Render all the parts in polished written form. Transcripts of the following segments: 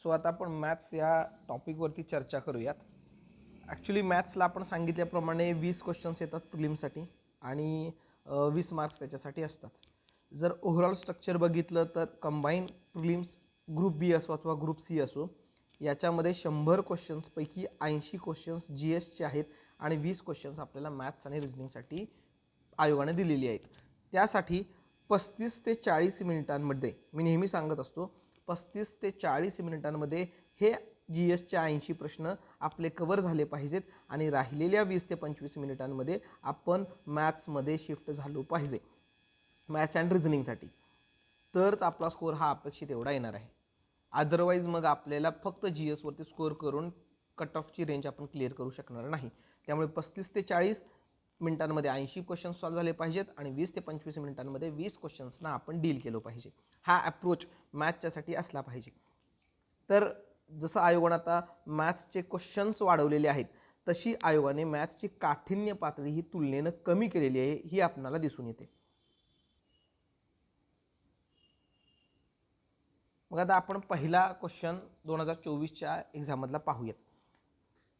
So आता आपण maths या टॉपिकवरती चर्चा करूयात. ॲक्च्युली मॅथ्सला आपण सांगितल्याप्रमाणे 20 क्वेश्चन्स येतात प्रिलिम्ससाठी आणि 20 मार्क्स त्याच्यासाठी असतात. जर ओव्हरऑल स्ट्रक्चर बघितलं तर कंबाईन प्रिलिम्स ग्रुप बी असो अथवा ग्रुप सी असो, याच्यामध्ये 100 क्वेश्चन्सपैकी 80 क्वेश्चन्स GSचे आहेत आणि 20 क्वेश्चन्स आपल्याला मॅथ्स आणि रिझनिंगसाठी आयोगाने दिलेली आहेत. त्यासाठी 35 ते 40 मिनिटांमध्ये, मी नेहमी सांगत असतो 35 ते 40 मिनिटांमध्ये हे GSचे 80 प्रश्न आपले कवर झाले पाहिजेत आणि राहिलेल्या 20 ते 25 मिनिटांमध्ये आपण मॅथ्समध्ये शिफ्ट झालो पाहिजे मॅथ्स अँड रिझनिंगसाठी, तरच आपला स्कोअर हा अपेक्षित एवढा येणार आहे. अदरवाईज मग आपल्याला फक्त GSवरती स्कोअर करून कट ऑफची रेंज आपण क्लिअर करू शकणार नाही. त्यामुळे 35 ते 40 मिनिटांमध्ये 80 क्वेश्चन्स सॉल्व्ह झाले पाहिजेत आणि 20 ते 25 मिनिटांमध्ये 20 क्वेश्चन्सना आपण डील केलं पाहिजे. हा अप्रोच मॅथ्सच्यासाठी असला पाहिजे. तर जसं आयोगाने आता मॅथ्सचे क्वेश्चन्स वाढवलेले आहेत, तशी आयोगाने मॅथ्सची काठिण्य पातळी ही तुलनेनं कमी केलेली आहे, ही आपल्याला दिसून येते. मग आता आपण पहिला क्वेश्चन 2024च्या एक्झाममधला पाहूयात.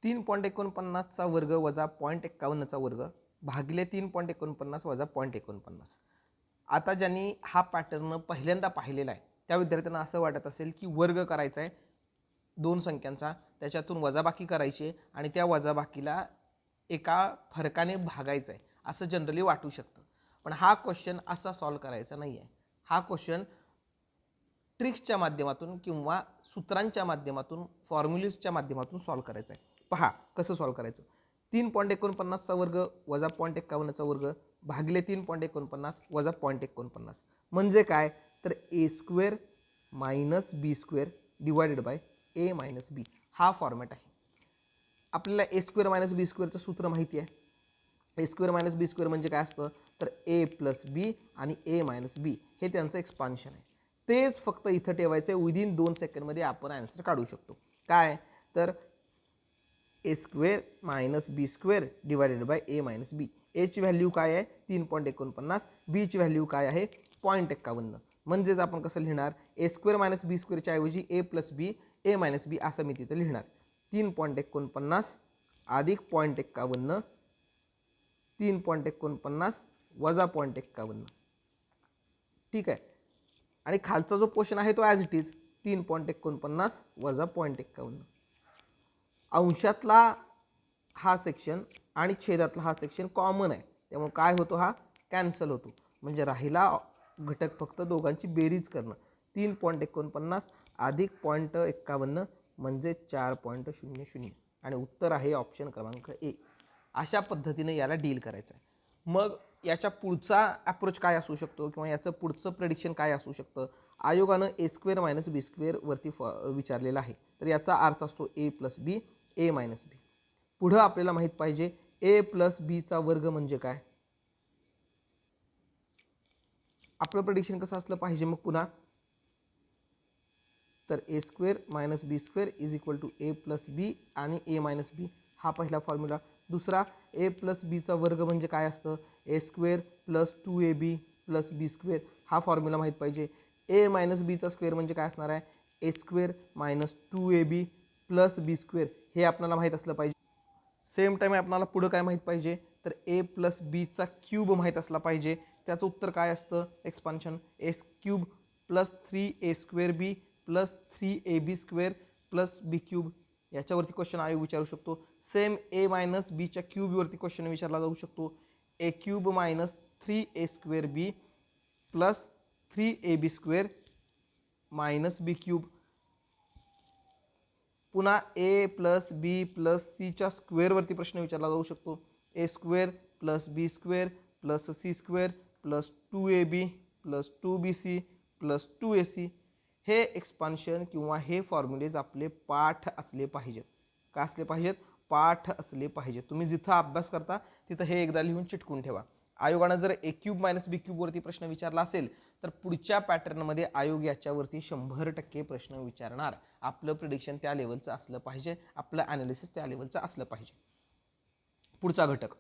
3.49चा वर्ग वजा 0.51चा वर्ग भागिले 3.49 वजा 0.49. आता ज्यांनी हा पॅटर्न पहिल्यांदा पाहिलेला आहे त्या विद्यार्थ्यांना असं वाटत असेल की वर्ग करायचा आहे दोन संख्यांचा, त्याच्यातून वजाबाकी करायची आणि त्या वजाबाकीला एका फरकाने भागायचं आहे असं जनरली वाटू शकतं. पण हा क्वेश्चन असा सॉल्व करायचा नाही आहे. हा क्वेश्चन ट्रिक्सच्या माध्यमातून किंवा सूत्रांच्या माध्यमातून, फॉर्म्युलिजच्या माध्यमातून सॉल्व करायचा आहे. पहा कसं सॉल्व करायचं. 3.49चा वर्ग वजा 0.51चा वर्ग भागिले 3.49 वजा 0.49 म्हणजे काय, तर a² - b² divided by a - b हा फॉर्मॅट आहे. आपल्याला a² - b² सूत्र माहिती आहे. a² - b² म्हणजे काय असतं, तर a + b आणि a - b हे त्यांचं एक्सपान्शन आहे. तेच फक्त इथं ठेवायचं आहे. विदिन 2 सेकंडमध्ये आपण आन्सर काढू शकतो. काय, तर a² - b² divided by a - b. a ची व्हॅल्यू काय आहे 3.49, b ची व्हॅल्यू काय आहे 0.51. म्हणजेच आपण कसं लिहिणार, a² - b² च्या ऐवजी a + b a - b असं मी तिथे लिहिणार. 3.49 अधिक 0.51, 3.49 वजा 0.51. ठीक आहे. आणि खालचा जो पोर्शन आहे तो ॲज इट इज 3.49 वजा 0.51. अंशातला हा सेक्शन आणि छेदातला हा सेक्शन कॉमन आहे, त्यामुळे काय होतो, हा कॅन्सल होतो. म्हणजे राहिला घटक फक्त दोघांची बेरीज करणं. 3.49 अधिक 0.51 म्हणजे 4.00 आणि उत्तर आहे ऑप्शन क्रमांक ए. अशा पद्धतीने याला डील करायचं आहे. मग याच्या पुढचा अप्रोच काय असू शकतो किंवा याचं पुढचं प्रेडिक्शन काय असू शकतं. आयोगानं a² - b² वरती विचारलेलं आहे, तर याचा अर्थ असतो a + b a - b. पुढं आपल्याला माहीत पाहिजे a + bचा वर्ग म्हणजे काय. आपलं प्रेडिक्शन कसं असलं पाहिजे मग पुन्हा, तर a² - b² = a + b आणि a - b हा पहिला फॉर्म्युला. दुसरा a + bचा वर्ग म्हणजे काय असतं, a² + 2ab + b² हा फॉर्म्युला माहीत पाहिजे. a - bचा स्क्वेअर म्हणजे काय असणार आहे, a² - 2ab + b² हे आपल्याला माहीत असलं पाहिजे. सेम टाईम आपल्याला पुढं काय माहीत पाहिजे, तर a + bचा क्यूब माहीत असला पाहिजे. त्याचं उत्तर काय असतं, expansion a³ + 3a² + 3ab² + b³ याच्यावरती क्वेश्चन आयोग विचारू शकतो. सेम a - bच्या क्यूबवरती क्वेश्चन विचारला जाऊ शकतो. a³ - 3a² + 3ab² - b³. पुन्हा a + b + cच्या स्क्वेअरवरती प्रश्न विचारला जाऊ शकतो. a² + b² + c² + 2ab + 2bc + 2ac हे एक्सपान्शन किंवा हे फॉर्म्युलेज आपले पाठ असले पाहिजेत. का असले पाहिजेत, पाठ असले पाहिजेत. तुम्ही जिथं अभ्यास करता तिथं हे एकदा लिहून चिटकून ठेवा. आयोगानं जर a³ - b³ वरती प्रश्न विचारला असेल तर पुढच्या पॅटर्नमध्ये आयोग याच्यावरती 100% प्रश्न विचारणार. आपलं प्रिडिक्शन त्या लेवलचं असलं पाहिजे, आपलं ॲनालिसिस त्या लेवलचं असलं पाहिजे. पुढचा घटक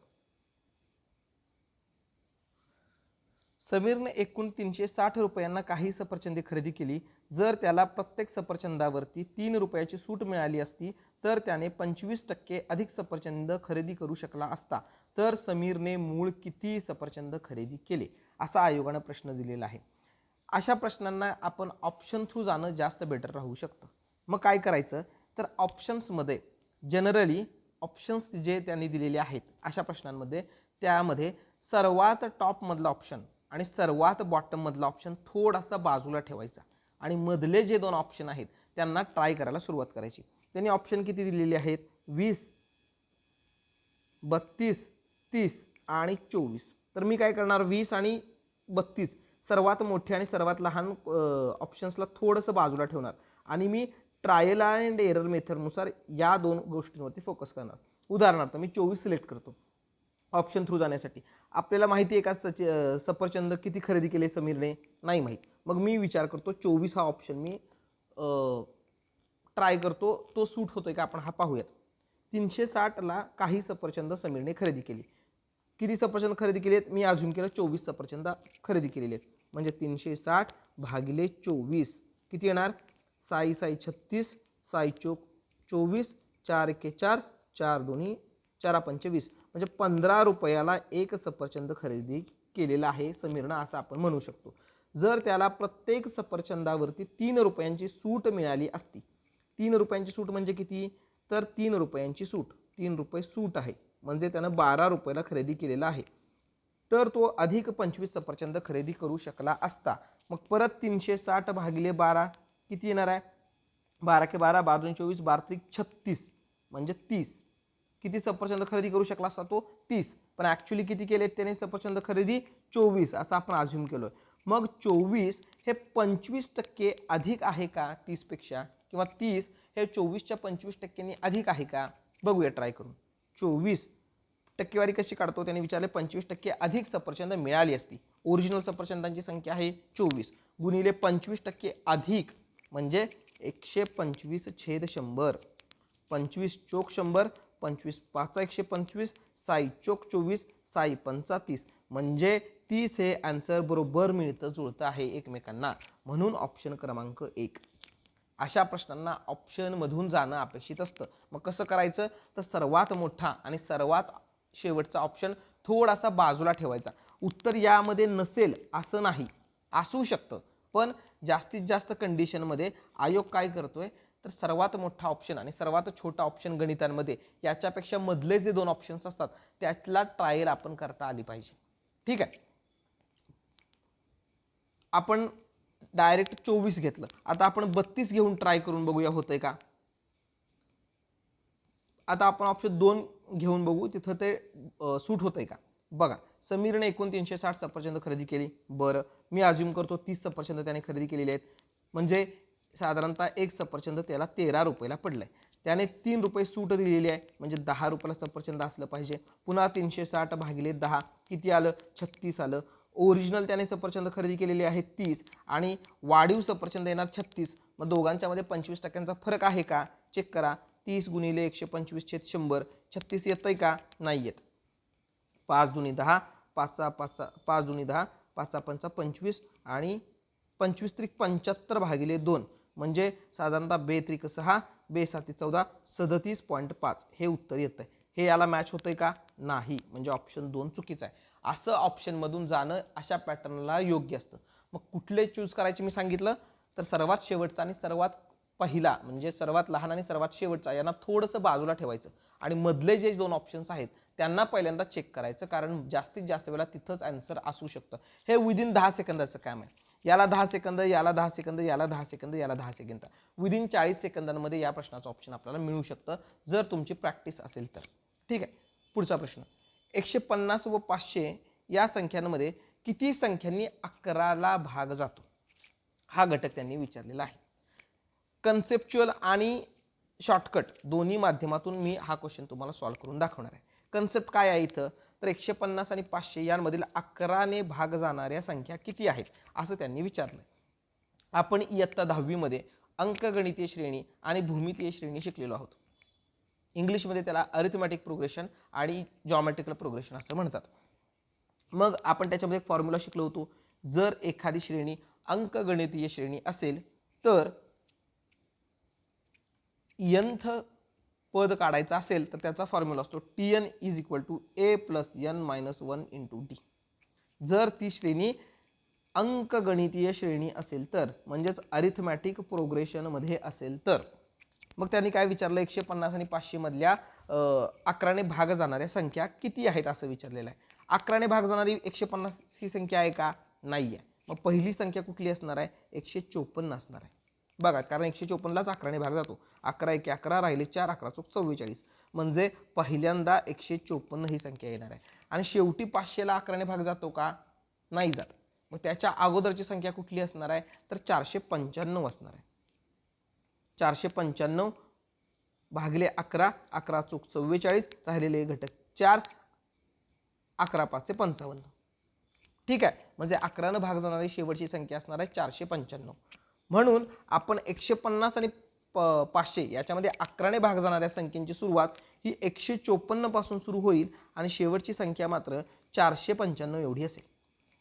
समीरने एकूण 360 रुपयांना काही सफरचंदे खरेदी केली. जर त्याला प्रत्येक सफरचंदावरती 3 रुपयाची सूट मिळाली असती तर त्याने 25% अधिक सफरचंद खरेदी करू शकला असता. तर समीरने मूळ किती सफरचंद खरेदी केले, असा आयोगानं प्रश्न दिलेला आहे. अशा प्रश्नांना आपण ऑप्शन थ्रू जाणं जास्त बेटर राहू शकतं. मग काय करायचं तर ऑप्शन्समध्ये जनरली ऑप्शन्स जे त्यांनी दिलेले आहेत अशा प्रश्नांमध्ये त्यामध्ये सर्वात टॉपमधला ऑप्शन आणि सर्वात बॉटममधला ऑप्शन थोडासा बाजूला ठेवायचा आणि मधले जे दोन ऑप्शन आहेत त्यांना ट्राय करायला सुरुवात करायची. त्यांनी ऑप्शन किती दिलेले आहेत 20, 32, 30 आणि 24. तर मी काय करणार 20 आणि 32 सर्वात मोठे आणि सर्वात लहान ऑप्शन्सला थोडंसं बाजूला ठेवणार आणि मी ट्रायल अँड एरर मेथडनुसार या दोन गोष्टींवरती फोकस करणार. उदाहरणार्थ मी 24 सिलेक्ट करतो ऑप्शन थ्रू जाण्यासाठी. आपल्याला माहिती आहे का सफरचंद किती खरेदी केले समीरने, नाही माहीत. मग मी विचार करतो 24 हा ऑप्शन मी ट्राय करतो, तो सूट होतोय का आपण हा पाहूयात. 360ला काही सफरचंद समीरने खरेदी केली. किती सफरचंद खरेदी केली आहेत मी अजून केलं 24 सफरचंद खरेदी केलेले आहेत. म्हणजे 360 भागिले 24 किती येणार 6 6 36 6 चोक 24 4 1 4 4 2 4 5 20 म्हणजे 15 रुपयाला एक सफरचंद खरेदी केलेला आहे समीरनं असं आपण म्हणू शकतो. जर त्याला प्रत्येक सफरचंदावरती 3 रुपयांची सूट मिळाली असती. 3 रुपयांची सूट म्हणजे किती तर 3 रुपयांची सूट 3 रुपये सूट आहे म्हणजे त्यानं 12 रुपयाला खरेदी केलेला आहे. तर तो अधिक 25 सफरचंद खरेदी करू शकला असता. मग परत 360 भागिले 12 किती येणार आहे 12 के 12 12 2 24 12 3 36 म्हणजे 30. किती सफरचंद खरेदी करू शकला असता तो 30. पण ॲक्च्युली किती केले त्याने सफरचंद खरेदी 24 असं आपण अज्युम केलं. मग 24 हे 25% अधिक आहे का 30 पेक्षा किंवा 30 हे 24च्या 25%नी अधिक आहे का बघूया ट्राय करून. 24 टक्केवारी कशी काढतो त्याने विचारले 25% अधिक सफरचंद मिळाली असती. ओरिजिनल सफरचंदांची संख्या आहे 24 गुणिले 25% अधिक म्हणजे 125/100 25 चोक 100 25 5 125 6 चोक 24 6 5 30 म्हणजे 30 हे आन्सर बरोबर मिळतं जुळतं आहे एकमेकांना. म्हणून ऑप्शन क्रमांक 1. अशा प्रश्नांना ऑप्शनमधून जाणं अपेक्षित असतं. मग कसं करायचं तर सर्वात मोठा आणि सर्वात शेवटचा ऑप्शन थोडासा बाजूला ठेवायचा. उत्तर यामध्ये नसेल असं नाही, असू शकतं पण जास्तीत जास्त कंडिशनमध्ये आयोग काय करतोय तर सर्वात मोठा ऑप्शन आणि सर्वात छोटा ऑप्शन गणितांमध्ये याच्यापेक्षा मधले जे दोन ऑप्शन्स असतात त्यातला ट्रायल आपण करता आली पाहिजे. ठीक आहे. आपण डायरेक्ट 24 घेतलं. आता आपण 32 घेऊन ट्राय करून बघूया होतंय का. आता आपण ऑप्शन 2 घेऊन बघू तिथं ते सूट होतंय का बघा. समीरने एकूण 360 सफरचंद खरेदी केली. बरं मी अज्युम करतो 30 सफरचंद त्याने खरेदी केलेले आहेत म्हणजे साधारणतः एक सफरचंद त्याला 13 रुपयाला पडलंय. त्याने 3 रुपये सूट दिलेली आहे म्हणजे 10 रुपयाला सफरचंद असलं पाहिजे. पुन्हा 360 भागिले 10 किती आलं 36 आलं. ओरिजिनल त्याने सफरचंद खरेदी केलेली आहे 30 आणि वाढीव सफरचंद येणार 36. मग दोघांच्या मध्ये 25%चा फरक आहे का चेक करा. 30 गुणिले 125/100 36 येतंय का नाही येत. 5 दुनी 10 5 5 दुनी 10 5 5 25 आणि 25 त्रिक 75 भागिले 2 म्हणजे साधारणतः 2 त्रिक 6 2 7 14 37.5 हे उत्तर येतंय. हे याला मॅच होतंय का नाही म्हणजे ऑप्शन 2 चुकीचा आहे. असं ऑप्शनमधून जाणं अशा पॅटर्नला योग्य असतं. मग कुठले चूज करायचे मी सांगितलं तर सर्वात शेवटचा आणि सर्वात पहिला म्हणजे सर्वात लहान आणि सर्वात शेवटचा यांना थोडंसं बाजूला ठेवायचं आणि मधले जे दोन ऑप्शन्स आहेत त्यांना पहिल्यांदा चेक करायचं कारण जास्तीत जास्त वेळा तिथंच आन्सर असू शकतं. हे विदिन 10 सेकंदाचं काम आहे. याला 10 सेकंद याला 10 सेकंद याला 10 सेकंद याला 10 सेकंद विदिन 40 सेकंदांमध्ये या प्रश्नाचं ऑप्शन आपल्याला मिळू शकतं जर तुमची प्रॅक्टिस असेल तर. ठीक आहे. पुढचा प्रश्न 150 व 500 या संख्यांमध्ये किती संख्यांनी 11ला भाग जातो हा घटक त्यांनी विचारलेला आहे. कन्सेप्च्युअल आणि शॉर्टकट दोन्ही माध्यमातून मी हा क्वेश्चन तुम्हाला सॉल्व्ह करून दाखवणार आहे. कन्सेप्ट काय आहे इथं तर 150 आणि 500 यांमधील 11ने भाग जाणाऱ्या संख्या किती आहेत असं त्यांनी विचारलं. आपण इयत्ता 10वी मध्ये अंकगणितीय श्रेणी आणि भूमितीय श्रेणी शिकलेलो आहोत. इंग्लिशमध्ये त्याला अरिथमॅटिक प्रोग्रेशन आणि जॉमेट्रिकल प्रोग्रेशन असं म्हणतात. मग आपण त्याच्यामध्ये एक फॉर्म्युला शिकलो होतो जर एखादी श्रेणी अंकगणितीय श्रेणी असेल तर nth पद काढायचं असेल तर त्याचा फॉर्म्युला असतो Tn is equal to a plus n minus 1 into D. जर ती श्रेणी अंकगणितीय श्रेणी असेल तर म्हणजेच अरिथमॅटिक प्रोग्रेशनमध्ये असेल तर मग त्यांनी काय विचारलं 150 आणि 500 मधल्या 11ने भाग जाणाऱ्या संख्या किती आहेत असं विचारलेलं आहे. 11ने भाग जाणारी 150 ही संख्या आहे का? नाही आहे. मग पहिली संख्या कुठली असणार आहे? 154 असणार आहे. बघा कारण 154लाच 11ने भाग जातो. 11 एके 11 राहिले 4 11 चौक 44 म्हणजे पहिल्यांदा 154 ही संख्या येणार आहे. आणि शेवटी 500ला 11ने भाग जातो का? नाही जात. मग त्याच्या अगोदरची संख्या कुठली असणार आहे? तर 495 असणार आहे. 495 भागिले 11 11 चौक 44 राहिलेले घटक 4 11 5 55. ठीक आहे. म्हणजे 11ने भाग जाणारी शेवटची संख्या असणार आहे 495. म्हणून आपण 150 आणि 500 याच्यामध्ये 11ने भाग जाणाऱ्या संख्येची सुरुवात ही 154 पासून सुरू होईल आणि शेवटची संख्या मात्र 495 एवढी असेल.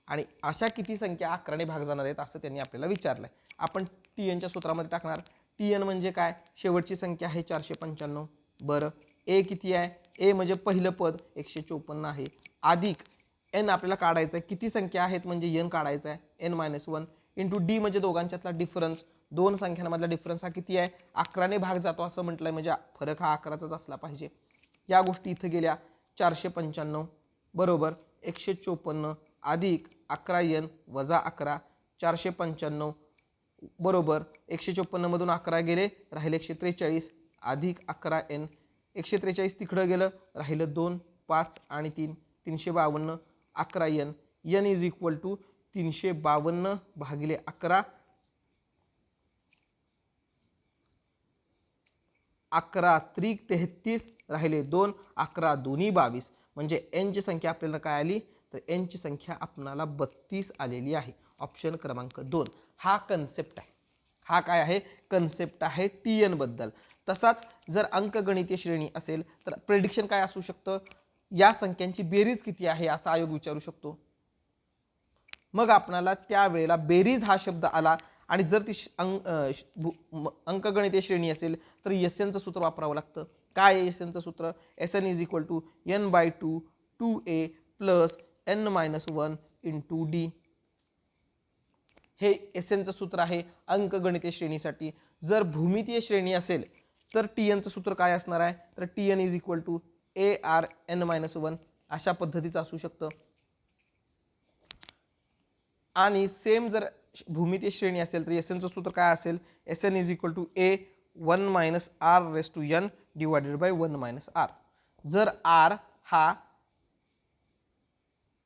आणि अशा किती संख्या 11ने भाग जाणार आहेत असं त्यांनी आपल्याला विचारलंय. आपण Tnच्या सूत्रामध्ये टाकणार. Tn म्हणजे काय? शेवटची संख्या आहे 495. बरं ए किती आहे? ए म्हणजे पहिलं पद 154 आहे अधिक n आपल्याला काढायचं आहे. किती संख्या आहेत म्हणजे n काढायचा आहे n-1 इंटू डी म्हणजे दोघांच्यातला डिफरन्स. दोन संख्यांमधला डिफरन्स हा किती आहे? 11ने भाग जातो असं म्हटलंय म्हणजे फरक हा 11चाच असला पाहिजे. या गोष्टी इथं गेल्या. 495 बरोबर 154 अधिक 11n वजा 11 495 बरोबर 154 मधून 11 गेले राहिले 143 अधिक 11n 143 तिकडं गेलं राहिलं 2 5 आणि 3 352 11n n is equal to 352 भागिले 11 11 त्रिक 33 राहिले 2 11 दोन्ही 22 म्हणजे n ची संख्या आपल्याला काय आली तर n ची संख्या आपणाला 32 आलेली आहे. ऑप्शन क्रमांक 2 हा कन्सेप्ट आहे. हा काय आहे? कन्सेप्ट आहे Tn बद्दल. तसाच जर अंकगणितीय श्रेणी असेल तर प्रेडिक्शन काय असू शकतं? या संख्यांची बेरीज किती आहे असा आयोग विचारू शकतो. मग आपणाला त्यावेळेला बेरीज हा शब्द आला आणि जर ती अंकगणितीय श्रेणी असेल तर एसएनचं सूत्र वापरावं लागतं. काय आहे एसएनचं सूत्र? SN is equal to n/2 2a plus n-1 into D. हे एसएनचं सूत्र आहे अंकगणितीय श्रेणीसाठी. जर भूमितीय श्रेणी असेल तर टीएनचं सूत्र काय असणार आहे? तर Tn is equal to AR n-1 अशा पद्धतीचं असू शकतं. आणि सेम जर भूमितीय श्रेणी असेल तर एसएनचं सूत्र काय असेल? Sn is equal to A 1 minus R raise to n divided by 1 minus R. जर R हा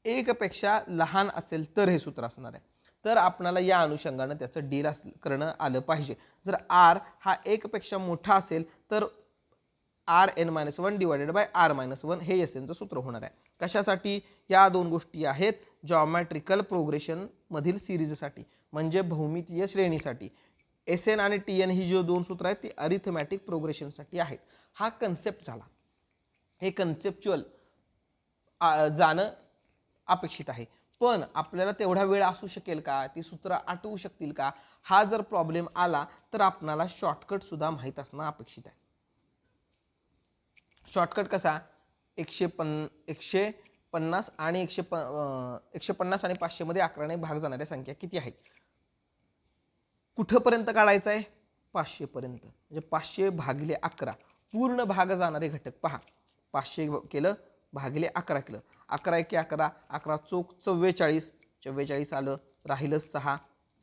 1 पेक्षा लहान असेल तर हे सूत्र असणार आहे. तर आपणाला या अनुषंगाने त्याचं डील करणं आलं पाहिजे. जर R हा 1 पेक्षा मोठा असेल तर Rn-1 डिवायडेड बाय R-1 हे एसएनचं सूत्र होणार आहे. कशासाठी? या दोन गोष्टी आहेत जॉमेट्रिकल प्रोग्रेशन मधील सिरीजसाठी म्हणजे भौमितीय श्रेणीसाठी. एसएन आणि टीएन ही जी दोन सूत्र आहेत ती अरिथमॅटिक प्रोग्रेशनसाठी आहेत. हा कन्सेप्ट झाला. हे कन्सेप्च्युअल जाणं अपेक्षित आहे. पण आपल्याला तेवढा वेळ असू शकेल का? ती सूत्र आठवू शकतील का? हा जर प्रॉब्लेम आला तर आपणाला शॉर्टकट सुद्धा माहीत असणं अपेक्षित आहे. शॉर्टकट कसा? 150 आणि 150 आणि 500 मध्ये 11ने भाग जाणाऱ्या संख्या किती आहेत? कुठपर्यंत काढायचं आहे? 500 पर्यंत. म्हणजे 500 भागिले 11 पूर्ण भाग जाणारे घटक पहा. 500 केलं भागिले 11 केलं. 11 एके 11 11 चौक 44 44 आलं राहिलं 6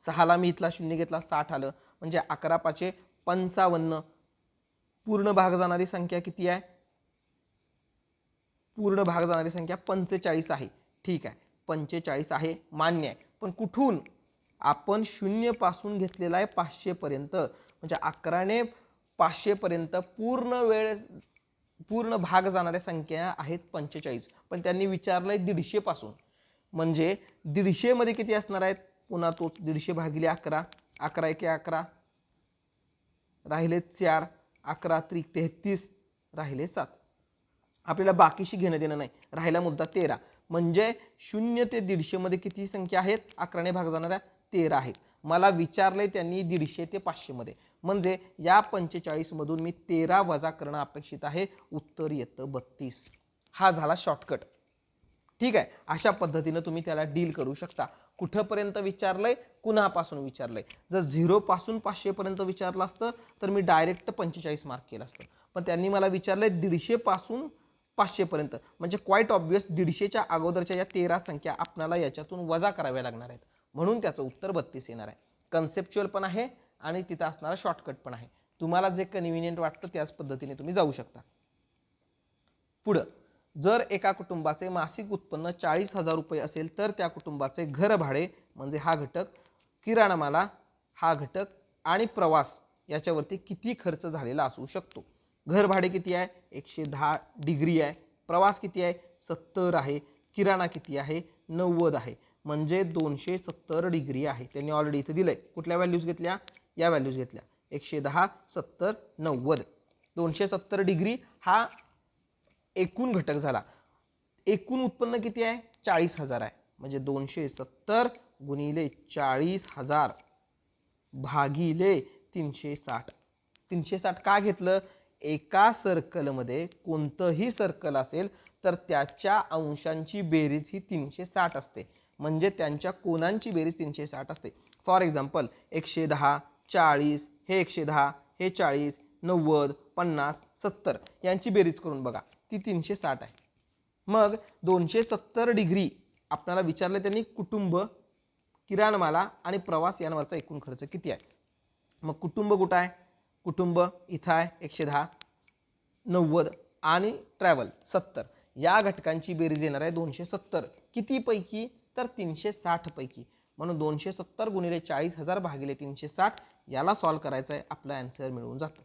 6ला मी इथला शून्य घेतला 60 आलं म्हणजे 11 5 55. पूर्ण भाग जाणारी संख्या किती आहे? पूर्ण भाग जाणारी संख्या 45 आहे. ठीक आहे 45 आहे मान्य आहे. पण कुठून? आपण 0 पासून घेतलेला आहे 500 पर्यंत म्हणजे 11ने 500 पर्यंत पूर्ण भाग जाणाऱ्या संख्या आहेत 45. पण त्यांनी विचारलंय 150 पासून म्हणजे 150 मध्ये किती असणार आहेत? पुन्हा तोच 150 भागिले 11 11 एके 11 राहिले 4 11 त्रिक 33 राहिले 7. आपल्याला बाकीशी घेणं देणं नाही. राहिला मुद्दा 13 म्हणजे 0 ते 150 मध्ये किती संख्या आहेत? 11ने भाग जाणाऱ्या 13 आहेत. मला विचारलंय त्यांनी 150 ते 500 मध्ये, म्हणजे या 45 मधून मी 13 वजा करणं अपेक्षित आहे. उत्तर येतं 32. हा झाला शॉर्टकट. ठीक आहे, अशा पद्धतीने तुम्ही त्याला डील करू शकता. कुठपर्यंत विचारलंय? कुणापासून विचारलंय? जर 0 पासून 500 पर्यंत विचारलं असतं तर मी डायरेक्ट 45 मार्क केलं असतं, पण त्यांनी मला विचारलंय 150 पासून 500 पर्यंत, म्हणजे क्वाईट ऑब्वियस 150च्या अगोदरच्या या 13 संख्या आपल्याला याच्यातून वजा कराव्या लागणार आहेत, म्हणून त्याचं उत्तर 32 येणार आहे. कन्सेप्च्युअल पण आहे आणि तिथं असणारा शॉर्टकट पण आहे. तुम्हाला जे कन्व्हिनियंट वाटतं त्याच पद्धतीने तुम्ही जाऊ शकता. पुढं, जर एका कुटुंबाचे मासिक उत्पन्न 40,000 रुपये असेल तर त्या कुटुंबाचे घर भाडे म्हणजे हा घटक, किराणा माला हा घटक आणि प्रवास याच्यावरती किती खर्च झालेला असू शकतो? घर भाडे किती आहे? 110 डिग्री आहे. प्रवास किती आहे? 70 आहे. किराणा किती आहे? 90 आहे. म्हणजे 270 डिग्री आहे. त्यांनी ऑलरेडी इथे दिलंय. कुठल्या व्हॅल्यूज घेतल्या? या व्हॅल्यूज घेतल्या. 110, 70, 90. 270 डिग्री हा एकूण घटक झाला. एकूण उत्पन्न किती आहे? 40,000 आहे. म्हणजे 270 गुणिले 40,000 भागिले 360. 360 का घेतलं? एका सर्कलमध्ये कोणतंही सर्कल असेल तर त्याच्या अंशांची बेरीज ही 360 असते, म्हणजे त्यांच्या कोनांची बेरीज 360 असते. फॉर एक्झाम्पल 110, 40, हे 110, हे 40, 90, 50, 70 यांची बेरीज करून बघा, ती 360 आहे. मग 270 डिग्री आपल्याला विचारले त्यांनी, कुटुंब, किराणमाला आणि प्रवास यांवरचा एकूण खर्च किती आहे? मग कुटुंब कुठं आहे? कुटुंब इथं आहे 110, 90 आणि ट्रॅव्हल 70. या घटकांची बेरीज येणार आहे 270. किती पैकी? तर 360 पैकी. म्हणून 270 गुणिले 40,000 भागिले 360 याला सॉल्व करायचं आहे. आपलं आन्सर मिळून जातं.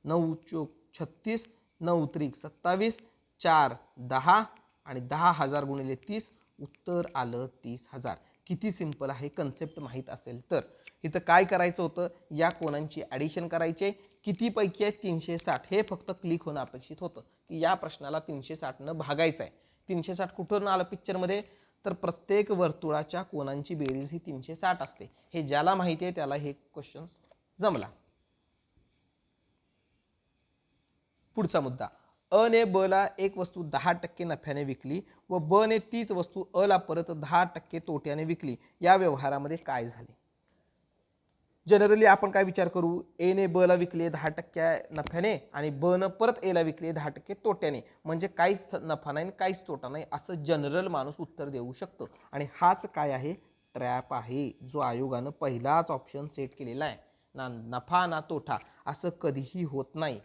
9 चोक 36, 9 त्रिक 27, 4 10 आणि 10,000 गुणिले 30, उत्तर आलं 30,000. किती सिंपल आहे कन्सेप्ट माहीत असेल तर. इथं काय करायचं होतं? या कोनांची ॲडिशन करायचे. किती पैकी आहे? 360. हे फक्त क्लिक होणं अपेक्षित होतं की या प्रश्नाला 360 भागायचं आहे. 360 कुठून आलं पिक्चरमध्ये? तर प्रत्येक वर्तुळाच्या कोनांची बेरीज ही 360 असते. हे ज्याला माहिती आहे त्याला हे क्वेश्चन जमला. पुढचा मुद्दा, अ ने ब ला एक वस्तू 10% नफ्याने विकली व ब ने तीच वस्तू अ ला परत 10% तोट्याने विकली. या व्यवहारामध्ये काय झाले? जनरली आपण काय विचार करू? ए ने ब ला विकले 10% नफ्याने आणि ब न परत ए ला विकले 10% तोट्याने, म्हणजे काहीच नफा नाही काहीच तोटा नाही असं जनरल माणूस उत्तर देऊ शकतो. आणि हाच काय आहे? ट्रॅप आहे, जो आयोगानं पहिलाच ऑप्शन सेट केलेला आहे. ना नफा ना तोटा असं कधीही होत नाही.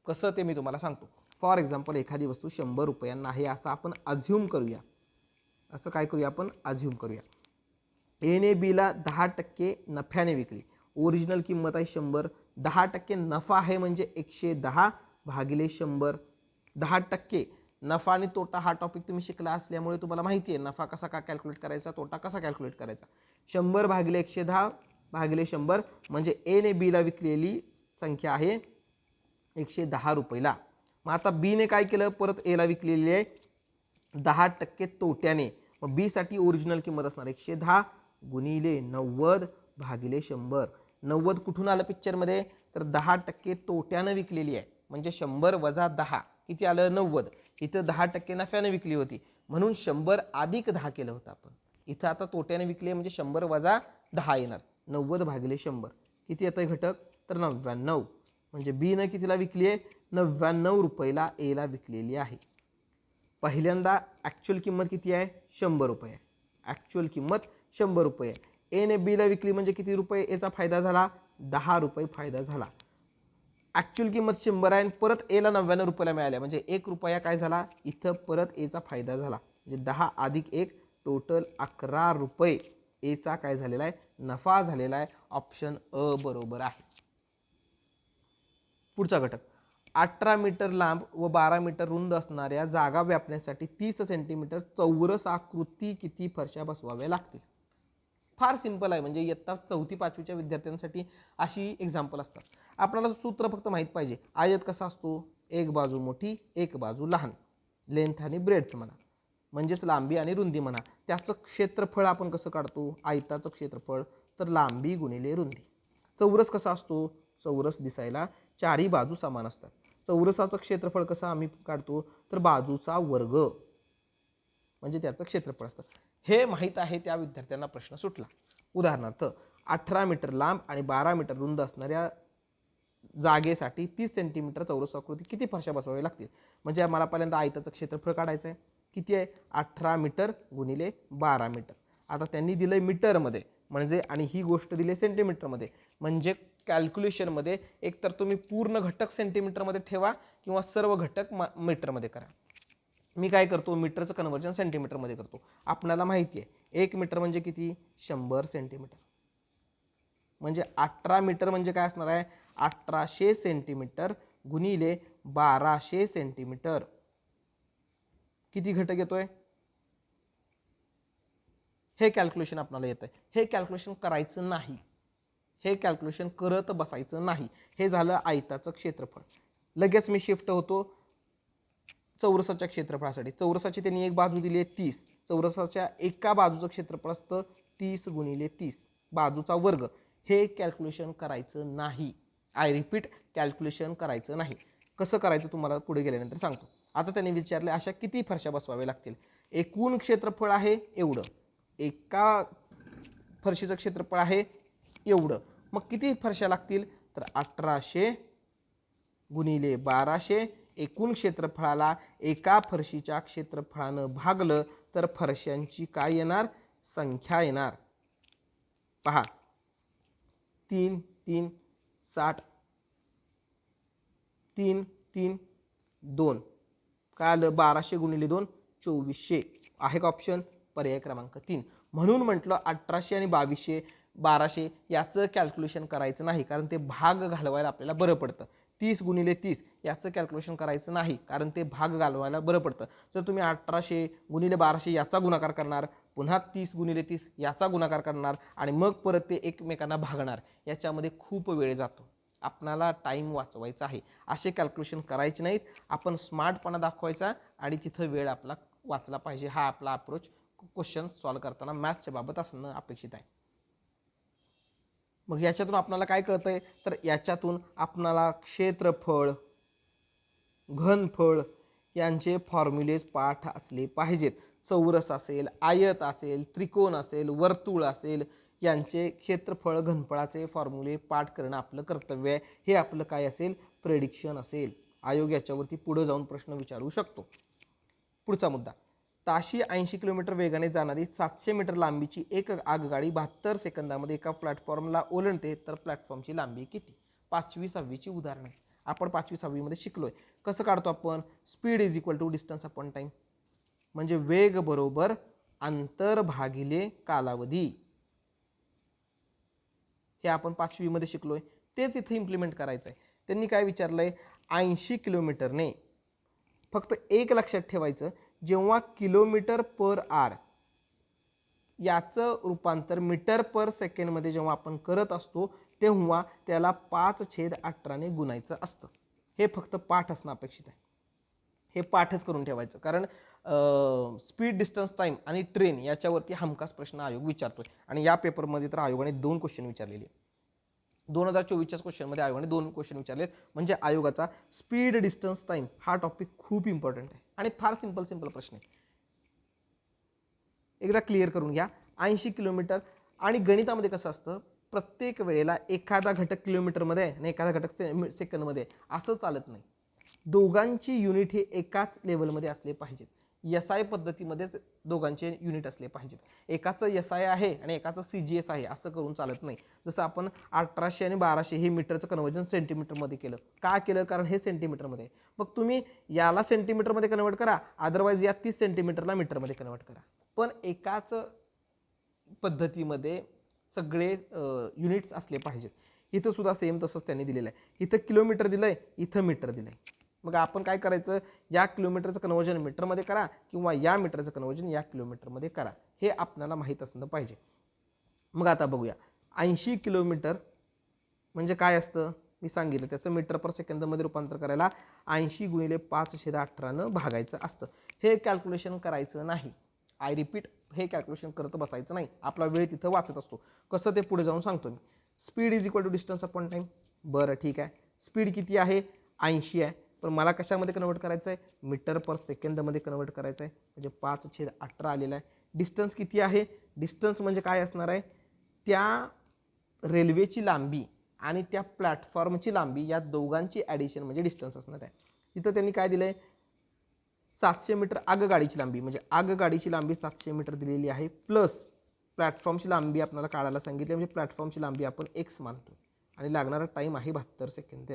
कसं ते मी तुम्हाला सांगतो. फॉर एक्झाम्पल एखादी वस्तू 100 रुपयांना आहे असं आपण अझ्युम करूया. असं काय करूया आपण? अझ्युम करूया. ए ने बी ला 10% नफ्याने विकली. ओरिजिनल किंमत आहे 100. 10% नफा आहे म्हणजे 110 भागिले 100. 10% नफा आणि तोटा हा टॉपिक तुम्ही शिकला असल्यामुळे तुम्हाला माहिती आहे नफा कसा का कॅल्क्युलेट करायचा, तोटा कसा कॅल्क्युलेट करायचा. 100 भागिले 110 भागिले 100 म्हणजे ए ने बी ला विकलेली संख्या आहे 110 रुपयाला. मग आता बी ने काय केलं? परत ए ला विकलेली आहे 10% तोट्याने. मग बी साठी ओरिजिनल किंमत असणार 110 गुणिले 90 भागिले 100. 90 कुठून आलं पिक्चरमध्ये? तर 10% तोट्यानं विकलेली आहे, म्हणजे 100 वजा 10 किती आलं? 90. इथं 10% नफ्यानं विकली होती म्हणून 100 अधिक 10 केलं होतं आपण. इथं आता तोट्याने विकली म्हणजे 100 वजा 10 येणार. 90 भागिले 100 किती येतं घटक? तर 99. म्हणजे बी न कितीला विकली आहे? 99 रुपयाला ए ला विकलेली आहे. पहिल्यांदा ॲक्च्युअल किंमत किती आहे? 100 रुपये. ॲक्च्युअल किंमत 100 रुपये. ए ने बी ला विकली म्हणजे किती रुपये एचा फायदा झाला? 10 रुपये फायदा झाला. ॲक्च्युअल किंमत 100 आहे आणि परत एला 99 रुपयाला मिळाल्या म्हणजे 1 रुपया काय झाला? इथं परत एचा फायदा झाला. म्हणजे 10 अधिक 1 टोटल 11 रुपये एचा काय झालेला आहे? नफा झालेला आहे. ऑप्शन अ बरोबर आहे. पुढचा घटक, 18 मीटर लांब व 12 मीटर रुंद असणाऱ्या जागा व्यापण्यासाठी 30 सेंटीमीटर चौरस आकृती किती फरशा बसवाव्या लागतील? फार सिंपल आहे, म्हणजे इयत्ता 4थी 5वीच्या विद्यार्थ्यांसाठी अशी एक्झाम्पल असतात. आपल्याला सूत्र फक्त माहीत पाहिजे. आयत कसा असतो? एक बाजू मोठी एक बाजू लहान, लेंथ आणि ब्रेडथ म्हणा. म्हणजेच लांबी आणि रुंदी म्हणा. त्याचं क्षेत्रफळ आपण कसं काढतो, आयताचं क्षेत्रफळ तर लांबी गुणिले रुंदी. चौरस कसा असतो, चौरस दिसायला चारही बाजू समान असतात. चौरसाचं क्षेत्रफळ कसं आम्ही काढतो तर बाजूचा वर्ग म्हणजे त्याचं क्षेत्रफळ असतं. हे माहीत आहे त्या विद्यार्थ्यांना प्रश्न सुटला. उदाहरणार्थ 18 मीटर लांब आणि 12 मीटर रुंद असणाऱ्या जागेसाठी 30 सेंटीमीटर चौरस आकृती किती फरशा बसवाव्या लागतील. म्हणजे आम्हाला पहिल्यांदा आयताचं क्षेत्रफळ काढायचं आहे. किती आहे, 18 मीटर गुणिले 12 मीटर. आता त्यांनी दिलंय मीटरमध्ये म्हणजे, आणि ही गोष्ट दिली सेंटीमीटरमध्ये. म्हणजे कॅल्क्युलेशनमध्ये एकतर तुम्ही पूर्ण घटक सेंटीमीटरमध्ये ठेवा किंवा सर्व घटक मीटरमध्ये करा. मी काय करतो, मीटरचं कन्व्हर्जन सेंटीमीटरमध्ये करतो. आपल्याला माहिती आहे 1 मीटर म्हणजे किती, 100 सेंटीमीटर. म्हणजे 18 मीटर म्हणजे काय असणार आहे, 1800 सेंटीमीटर गुणिले 1200 सेंटीमीटर. किती घटक येतोय, हे कॅल्क्युलेशन आपल्याला येतं आहे. हे कॅल्क्युलेशन करायचं नाही, हे कॅल्क्युलेशन करत बसायचं नाही. हे झालं आयताचं क्षेत्रफळ. लगेच मी शिफ्ट होतो चौरसाच्या क्षेत्रफळासाठी. चौरसाची त्यांनी एक बाजू दिली आहे 30. चौरसाच्या एका बाजूचं क्षेत्रफळ असतं 30 गुणिले 30 बाजूचा वर्ग. हे कॅल्क्युलेशन करायचं नाही. आय रिपीट, कॅल्क्युलेशन करायचं नाही. कसं करायचं तुम्हाला पुढे गेल्यानंतर सांगतो. आता त्यांनी विचारले अशा किती फरशा बसवाव्या लागतील. एकूण क्षेत्रफळ आहे एवढं, एका फरशीचं क्षेत्रफळ आहे एवढं, मग किती फरशा लागतील तर 1800 गुणिले 1200. एकूण क्षेत्रफळाला एका फरशीच्या क्षेत्रफळानं भागलं तर फरशांची काय येणार, संख्या येणार. पहा 3 3 60, 3 3 2, काय आलं 1200 गुणिले 2 2400. आहे का ऑप्शन, पर्याय क्रमांक 3. म्हणून म्हटलं 1800 आणि 2200 1200 याचं कॅल्क्युलेशन करायचं नाही, कारण ते भाग घालवायला आपल्याला बरं पडतं. 30 गुणिले 30 याचं कॅल्क्युलेशन करायचं नाही, कारण ते भाग घालवायला बरं पडतं. जर तुम्ही 1800 गुणिले 1200 याचा गुणाकार करणार, पुन्हा 30 गुणिले 30 याचा गुणाकार करणार आणि मग परत ते एकमेकांना भागणार, याच्यामध्ये खूप वेळ जातो. आपणाला टाईम वाचवायचा आहे. असे कॅल्क्युलेशन करायचे नाहीत. आपण स्मार्टपणा दाखवायचा आणि तिथं वेळ आपला वाचला पाहिजे. हा आपला अप्रोच क्वेश्चन सॉल्व्ह करताना मॅथ्सच्या बाबत असणं अपेक्षित आहे. मग याच्यातून आपल्याला काय कळतंय तर याच्यातून आपणाला क्षेत्रफळ, घनफळ यांचे फॉर्म्युलेज पाठ असले पाहिजेत. चौरस असेल, आयत असेल, त्रिकोण असेल, वर्तुळ असेल, यांचे क्षेत्रफळ घनफळाचे फॉर्म्युले पाठ करणं आपलं कर्तव्य आहे. हे आपलं काय असेल, प्रेडिक्शन असेल. आयोग याच्यावरती पुढे जाऊन प्रश्न विचारू शकतो. पुढचा मुद्दा, ताशी 80 किलोमीटर वेगाने जाणारी 700 मीटर लांबीची एक आगगाडी 72 सेकंदामध्ये एका प्लॅटफॉर्मला ओलांडते तर प्लॅटफॉर्मची लांबी किती. 5वी 6वीची उदाहरण आहे. आपण 5वी 6वीमध्ये शिकलोय. कसं काढतो आपण, speed is equal to distance upon time. म्हणजे वेग बरोबर अंतर भागिले कालावधी. हे आपण 5वीमध्ये शिकलोय. तेच इथे इम्प्लिमेंट करायचं आहे. त्यांनी काय विचारलंय, 80 किलोमीटरने, फक्त एक लक्षात ठेवायचं, जेव्हा किलोमीटर पर आर याचं रूपांतर मीटर पर सेकंडमध्ये जेव्हा आपण करत असतो तेव्हा त्याला 5/18ने गुणायचं असतं. हे फक्त पाठ असणं अपेक्षित आहे. हे पाठच करून ठेवायचं, कारण स्पीड, डिस्टन्स, टाईम आणि ट्रेन याच्यावरती हमखास प्रश्न आयोग विचारतोय. आणि या पेपरमध्ये तर आयोगाने 2 क्वेश्चन विचारलेले. 2024च्या क्वेश्चनमध्ये आयोगाने 2 क्वेश्चन विचारलेत. म्हणजे आयोगाचा स्पीड, डिस्टन्स, टाईम हा टॉपिक खूप इम्पॉर्टंट आहे आणि फार सिंपल प्रश्न आहे. एकदा क्लिअर करून घ्या. 80 किलोमीटर आणि गणितामध्ये कसं असतं, प्रत्येक वेळेला एखादा घटक किलोमीटरमध्ये आणि एखादा घटक सेकंदमध्ये असं चालत नाही. दोघांची युनिट हे एकाच लेवलमध्ये असले पाहिजेत. SI पद्धतीमध्येच दोघांचे युनिट असले पाहिजेत. एकाचं SI आहे आणि एकाचं CGS आहे असं करून चालत नाही. जसं आपण 1800 आणि 1200 हे मीटरचं कन्वर्जन सेंटीमीटरमध्ये केलं. का केलं, कारण हे सेंटीमीटरमध्ये आहे. मग तुम्ही याला सेंटीमीटरमध्ये कन्वर्ट करा, अदरवाईज या 30 सेंटीमीटरला मीटरमध्ये कन्वर्ट करा. पण एकाच पद्धतीमध्ये सगळे युनिट्स असले पाहिजेत. इथं सुद्धा सेम तसंच त्यांनी दिलेलं आहे. इथं किलोमीटर दिलंय, इथं मीटर दिलंय. मग आपण काय करायचं, या किलोमीटरचं कन्वर्जन मीटरमध्ये करा किंवा या मीटरचं कन्वर्जन या किलोमीटरमध्ये करा. हे आपल्याला माहीत असणं पाहिजे. मग आता बघूया, 80 किलोमीटर म्हणजे काय असतं, मी सांगितलं त्याचं मीटर पर सेकंदमध्ये रूपांतर करायला 80 गुणिले 5/18 भागायचं असतं. हे कॅल्क्युलेशन करायचं नाही. आय रिपीट, हे कॅल्क्युलेशन करत बसायचं नाही. आपला वेळ तिथं वाचत असतो. कसं ते पुढे जाऊन सांगतो मी. Speed is equal to distance upon time. बरं ठीक आहे, स्पीड किती आहे 80 आहे, पण मला कशामध्ये कन्वर्ट करायचं आहे, मीटर पर सेकंदमध्ये कन्वर्ट करायचं आहे, म्हणजे 5/18 आलेला आहे. डिस्टन्स किती आहे, डिस्टन्स म्हणजे काय असणार आहे, त्या रेल्वेची लांबी आणि त्या प्लॅटफॉर्मची लांबी या दोघांची ॲडिशन म्हणजे डिस्टन्स असणार आहे. तिथं त्यांनी काय दिलं आहे, 700 मीटर आगगाडीची लांबी, म्हणजे आगगाडीची लांबी 700 मीटर दिलेली आहे, प्लस प्लॅटफॉर्मची लांबी आपल्याला काढायला सांगितली, म्हणजे प्लॅटफॉर्मची लांबी आपण x मानतो आणि लागणारा टाईम आहे 72 सेकंद.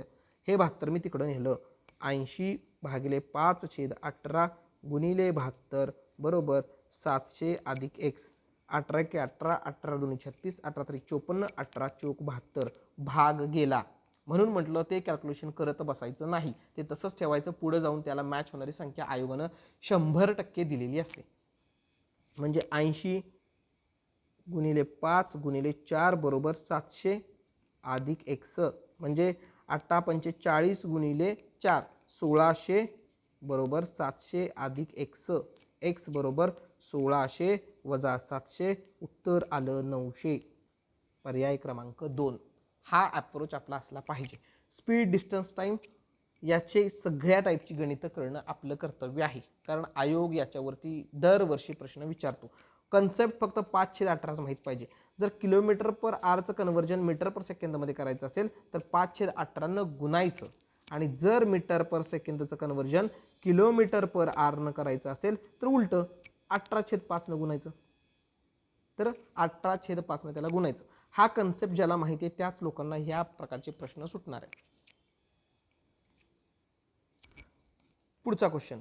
हे 72 मी तिकडं नेलं, 80 भागिले 5/18 गुणिले 72 बरोबर 700 अधिक x. 18 के 18, 18 दुनी 36, 18 तरी 54, 18 चौक 72 भाग गेला. म्हणून म्हटलं ते कॅल्क्युलेशन करत बसायचं नाही, ते तसंच ठेवायचं. पुढे जाऊन त्याला मॅच होणारी संख्या आयोगानं 100% दिलेली असते. म्हणजे 80 गुणिले 5 गुणिले 4 बरोबर 700 अधिक x, म्हणजे 8×5 = 40 गुणिले 4 1600 बरोबर 700 अधिक x. x बरोबर 1600 वजा 700, उत्तर आलं 900. पर्याय क्रमांक 2 हा अप्रोच आपला असला पाहिजे. स्पीड, डिस्टन्स, टाईम याचे सगळ्या टाईपची गणितं करणं आपलं कर्तव्य आहे, कारण आयोग याच्यावरती दरवर्षी प्रश्न विचारतो. कन्सेप्ट फक्त 5/18 माहीत पाहिजे. जर किलोमीटर पर आरचं कन्व्हर्जन मीटर पर सेकंदमध्ये करायचं असेल तर 5/18 गुणायचं, आणि जर मीटर पर सेकंदचं कन्व्हर्जन किलोमीटर पर आरनं करायचं असेल तर उलटं 18/5 गुणायचं. तर 18/5 त्याला गुणायचं. हा कन्सेप्ट ज्याला माहिती आहे त्याच लोकांना ह्या प्रकारचे प्रश्न सुटणार आहे. पुढचा क्वेश्चन,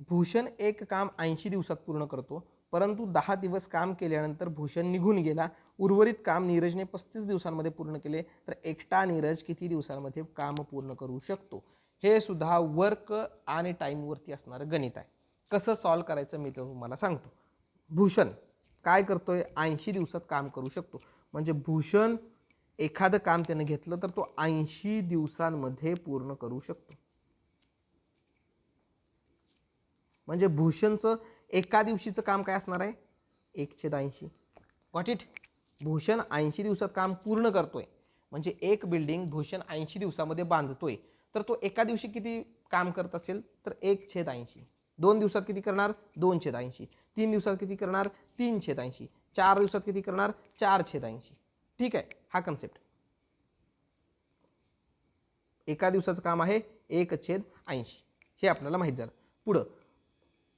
भूषण एक काम 80 दिवसात पूर्ण करतो, परंतु 10 दिवस काम केल्यानंतर भूषण निघून गेला. उर्वरित काम नीरजने 35 दिवसांमध्ये पूर्ण केले, तर एकटा नीरज किती दिवसांमध्ये काम पूर्ण करू शकतो. हे सुद्धा वर्क आणि टाईमवरती असणारं गणित आहे. कसं सॉल्व करायचं मी तुम्हाला सांगतो. भूषण काय करतोय, 80 दिवसात काम करू शकतो, म्हणजे भूषण एखादं काम त्याने घेतलं तर तो 80 दिवसांमध्ये पूर्ण करू शकतो. म्हणजे भूषणचं एका दिवशीचं काम काय असणार आहे, 1/80. Got it. भूषण 80 दिवसात काम पूर्ण करतोय, म्हणजे एक बिल्डिंग भूषण 80 दिवसामध्ये बांधतोय, तर तो एका दिवशी किती काम करत असेल तर 1/80. 2 दिवसात किती करणार, 2/80. 3 दिवसात किती करणार, 3/80. 4 दिवसात किती करणार, 4/80. ठीक आहे, हा कन्सेप्ट. एका दिवसाचं काम आहे 1/80, हे आपल्याला माहीत झालं. पुढं,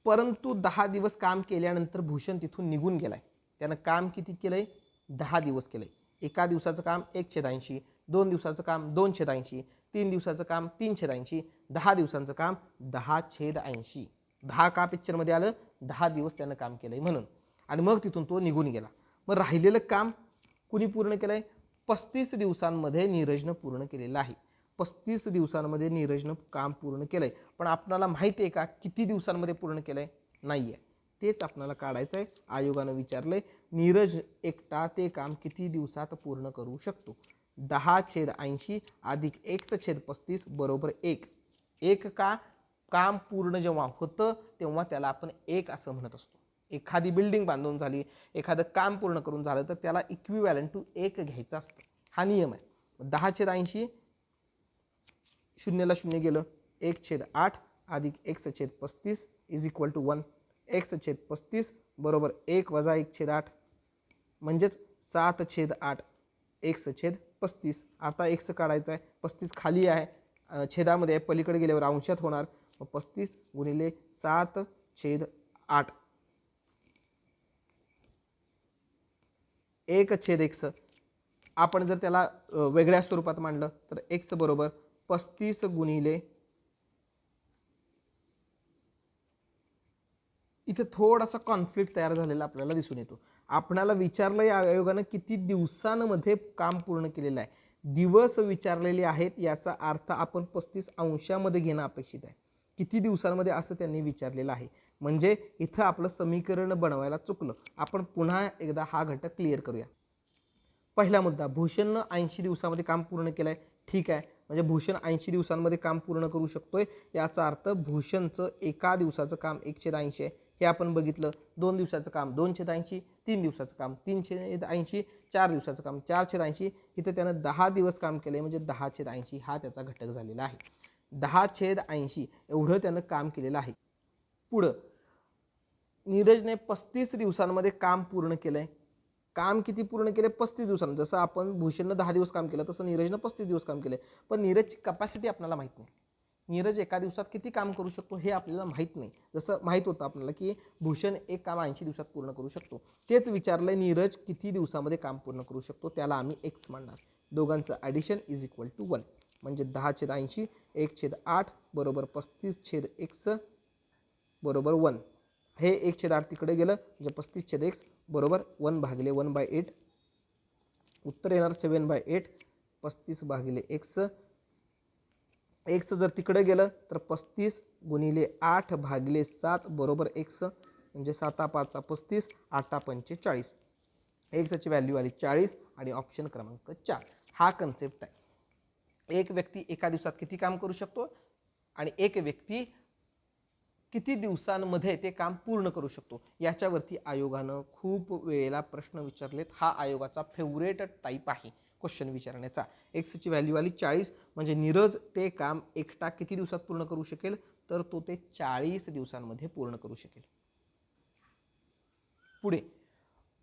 परंतु 10 दिवस काम केल्यानंतर भूषण तिथून निघून गेलाय. त्यानं काम किती केलंय, 10 दिवस केलंय. एका दिवसाचं काम 1/80, 2 दिवसाचं काम 2/80, 3 दिवसाचं काम 3/80, 10 दिवसांचं काम 10/80. 10 का पिक्चरमध्ये आलं, 10 दिवस त्यानं काम केलंय म्हणून. आणि मग तिथून तो निघून गेला. मग राहिलेलं काम कुणी पूर्ण केलंय, 35 दिवसांमध्ये नीरजनं पूर्ण केलेलं आहे. 35 दिवसांमध्ये नीरजनं काम पूर्ण केलंय, पण आपल्याला माहिती आहे का किती दिवसांमध्ये पूर्ण केलंय, नाही आहे. तेच आपल्याला काढायचं आहे. आयोगानं विचारलंय नीरज एकटा ते काम किती दिवसात पूर्ण करू शकतो. 10/80 अधिक 1/35 बरोबर 1. एक का काम पूर्ण जेव्हा होतं तेव्हा त्याला आपण 1 असं म्हणत असतो. एखादी बिल्डिंग बांधून झाली, एखादं काम पूर्ण करून झालं तर त्याला इक्विव्हॅलंट टू 1 घ्यायचं असतं. हा नियम आहे. 10/80 0 ला 0 गेलं, 1/8 अधिक 1/35 इज इक्वल टू 1. 1/35 बरोबर 1 वजा 1/8 म्हणजेच 7/8 1/35. आता x काढायचा आहे, 35 खाली आहे, छेदामध्ये आहे, पलीकडे गेल्यावर अंशात होणार. मग 35 गुणिले 7/8 1/x. आपण जर त्याला वेगळ्या स्वरूपात मांडलं तर x बरोबर 35 गुणिले, इथे थोडासा कॉन्फ्लिक्ट तयार झालेला आपल्याला दिसून येतो. आपल्याला विचारलं या आयोगानं किती दिवसांमध्ये काम पूर्ण केलेलं आहे. दिवस विचारलेले आहेत, याचा अर्थ आपण 35 अंशामध्ये घेणं अपेक्षित आहे. किती दिवसांमध्ये असं त्यांनी विचारलेलं आहे, म्हणजे इथं आपलं समीकरण बनवायला चुकलं. आपण पुन्हा एकदा हा घटक क्लिअर करूया. पहिला मुद्दा, भूषणनं 80 दिवसामध्ये काम पूर्ण केलं आहे, ठीक आहे. म्हणजे भूषण 80 दिवसांमध्ये काम पूर्ण करू शकतोय. याचा अर्थ भूषणचं एका दिवसाचं काम 1/80 आहे. हे आपण बघितलं. 2 दिवसाचं काम 2/80, 3 दिवसाचं काम 3/80, 4 दिवसाचं काम 4/80. इथं त्यानं 10 दिवस काम केले म्हणजे 10/80 हा त्याचा घटक झालेला आहे. 10/80 एवढं त्यानं काम केलेलं आहे. पुढं नीरजने 35 दिवसांमध्ये काम पूर्ण केलंय. काम किती पूर्ण केले? 35 दिवसांत. जसं आपण भूषणनं 10 दिवस काम केलं तसं नीरजनं 35 दिवस काम केले. पण नीरजची कपॅसिटी आपल्याला माहीत नाही. नीरज एका दिवसात किती काम करू शकतो हे आपल्याला माहीत नाही. जसं माहीत होतं आपल्याला की भूषण एक काम 80 दिवसात पूर्ण करू शकतो. तेच विचारलंय नीरज किती दिवसामध्ये काम पूर्ण करू शकतो, त्याला आम्ही एक्स मानणार. दोघांचं ॲडिशन इज इक्वल टू 1 म्हणजे 10/80 1/8 बरोबर 35/x बरोबर 1. हे 1/8 तिकडे गेलं म्हणजे 35/x बरोबर 1/1/8. उत्तर येणार 7/8. 35/x. एक्स जर तिकडे गेलं तर 35 गुणिले 8/7 बरोबर x म्हणजे 7×5 = 35 8×5 = 40. एक्सची व्हॅल्यू आली 40 आणि ऑप्शन क्रमांक 4 हा कन्सेप्ट आहे. एक व्यक्ती एका दिवसात किती काम करू शकतो आणि एक व्यक्ती किती दिवसांमध्ये ते काम पूर्ण करू शकतो याच्यावरती आयोगानं खूप वेळेला प्रश्न विचारलेत. हा आयोगाचा फेवरेट टाईप आहे क्वेश्चन विचारण्याचा. एक्सची व्हॅल्यू आली 40 म्हणजे नीरज ते काम एकटा किती दिवसात पूर्ण करू शकेल, तर तो ते 40 दिवसांमध्ये पूर्ण करू शकेल. पुढे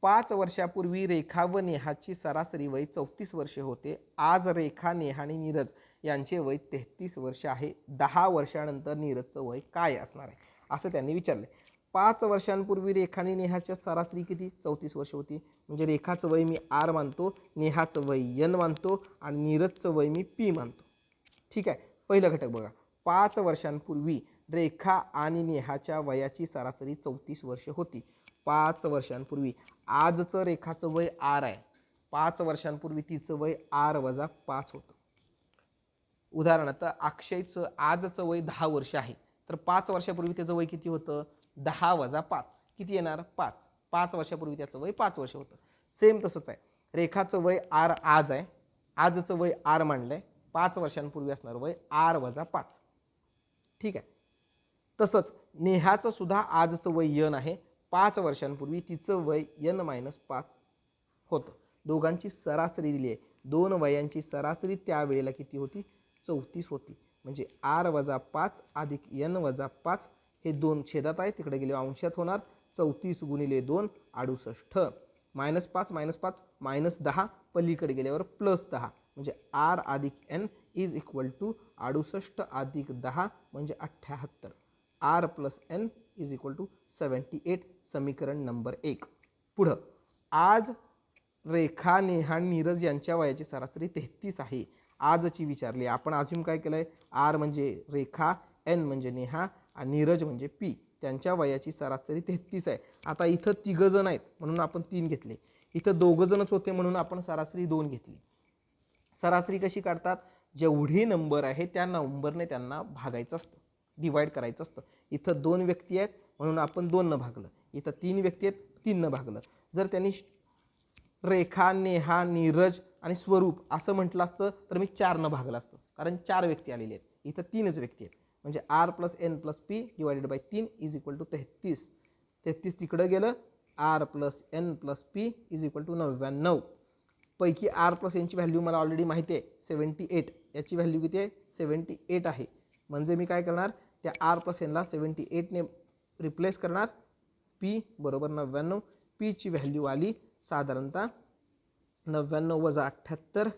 5 वर्षापूर्वी रेखा व नेहाची सरासरी वय 34 वर्षे होते. आज रेखा, नेहा आणि नीरज यांचे वय 33 वर्ष आहे. 10 वर्षानंतर नीरजचं वय काय असणार आहे असं त्यांनी विचारले. 5 वर्षांपूर्वी रेखा आणि नेहाच्या सरासरी किती? 34 वर्ष होती. म्हणजे रेखाचं वय मी R मानतो, नेहाचं वय N मानतो आणि नीरजचं वय मी P मानतो. ठीक आहे. पहिला घटक बघा. 5 वर्षांपूर्वी रेखा आणि नेहाच्या वयाची सरासरी 34 वर्ष होती. 5 वर्षांपूर्वी. आजचं रेखाचं वय R आहे. 5 वर्षांपूर्वी तिचं वय R-5 होतं. उदाहरणार्थ अक्षयचं आजचं वय 10 वर्ष आहे, तर 5 वर्षापूर्वी त्याचं वय किती होतं? 10-5 किती येणार? 5. 5 वर्षापूर्वी त्याचं वय 5 वर्ष होतं. सेम तसंच आहे. रेखाचं वय R आज आहे, आजचं वय R मानलंय. 5 वर्षांपूर्वी असणार वय R-5. ठीक आहे. तसंच नेहाचं सुद्धा आजचं वय N आहे. 5 वर्षांपूर्वी तिचं वय N-5 होतं. दोघांची सरासरी दिली आहे. दोन वयांची सरासरी त्यावेळेला किती होती? 34 होती. म्हणजे R-5 अधिक N-5 हे 2 छेदात आहे, तिकडे गेले अंशात होणार. 34 गुणिले 2 68. -5 -10 पलीकडे गेल्यावर +10 म्हणजे R अधिक N इज इक्वल टू 68 अधिक 10 म्हणजे 78. R + N is equal to 78. समीकरण नंबर 1. पुढं आज रेखा, नेहा, नीरज यांच्या वयाची सरासरी 33 आहे. आजची विचारली. आपण अजून काय केलंय? R म्हणजे रेखा, N म्हणजे नेहा आणि नीरज म्हणजे P. त्यांच्या वयाची सरासरी 33 आहे. आता इथं 3 जण आहेत म्हणून आपण 3 घेतले. इथं 2 जणच होते म्हणून आपण सरासरी 2 घेतली. सरासरी कशी काढतात? जेवढी नंबर आहे त्या नंबरने त्यांना भागायचं असतं, डिवाइड करायचं असतं. इथं 2 व्यक्ती आहेत म्हणून आपण 2 न भागलं. इथं 3 व्यक्ती आहेत 3 न भागलं. जर त्यांनी रेखा, नेहा, नीरज आणि स्वरूप असं म्हटलं असतं तर मी 4 न भागलं असतं, कारण 4 व्यक्ती आलेले आहेत. इथं 3च व्यक्ती आहेत म्हणजे R + N + P divided by 3 is equal to 33. 33 तिकडं गेलं. R + N + P is equal to 99. पैकी R + N ची व्हॅल्यू मला ऑलरेडी माहिती आहे 78. याची व्हॅल्यू किती आहे? 78 आहे. म्हणजे मी काय करणार? त्या R + N ला 78ने रिप्लेस करणार. P बरोबर 99. P ची व्हॅल्यू आली साधारणतः 99 - 78.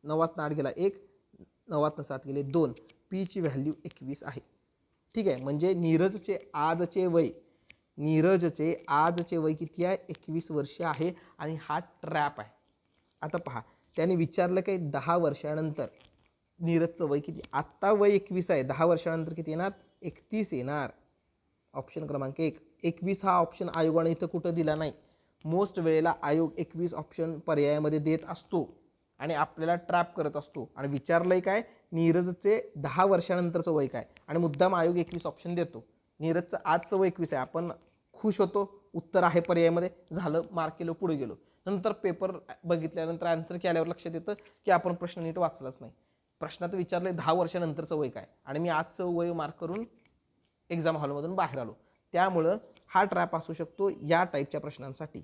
9 8 गेला 1, 9 7 गेले 2. P ची व्हॅल्यू 21 आहे. ठीक आहे. म्हणजे नीरजचे आजचे वय किती आहे? 21 वर्ष आहे आणि हा ट्रॅप आहे. आता पहा, त्याने विचारलं काय 10 वर्षानंतर नीरजचं वय किती? आत्ता वय 21 आहे, 10 वर्षानंतर किती येणार? 31 येणार. ऑप्शन क्रमांक 1. 21 हा ऑप्शन आयोगाने इथं कुठं दिला नाही. मोस्ट वेळेला आयोग 21 ऑप्शन पर्यायामध्ये देत असतो आणि आपल्याला ट्रॅप करत असतो. आणि विचारलंय काय? नीरजचे 10 वर्षानंतरचं वय काय? आणि मुद्दाम आयोग 21 ऑप्शन देतो. नीरजचं आजचं वय 21 आहे, आपण खुश होतो, उत्तर आहे पर्यायामध्ये, झालं, मार्क केलं, पुढे गेलो. नंतर पेपर बघितल्यानंतर आन्सर केल्यावर लक्षात येतं की आपण प्रश्न नीट वाचलाच नाही. प्रश्नात विचारले 10 वर्षानंतरचं वय काय आणि मी आजचं वय मार्क करून एक्झाम हॉलमधून बाहेर आलो. त्यामुळं हा ट्रॅप असू शकतो या टाईपच्या प्रश्नांसाठी.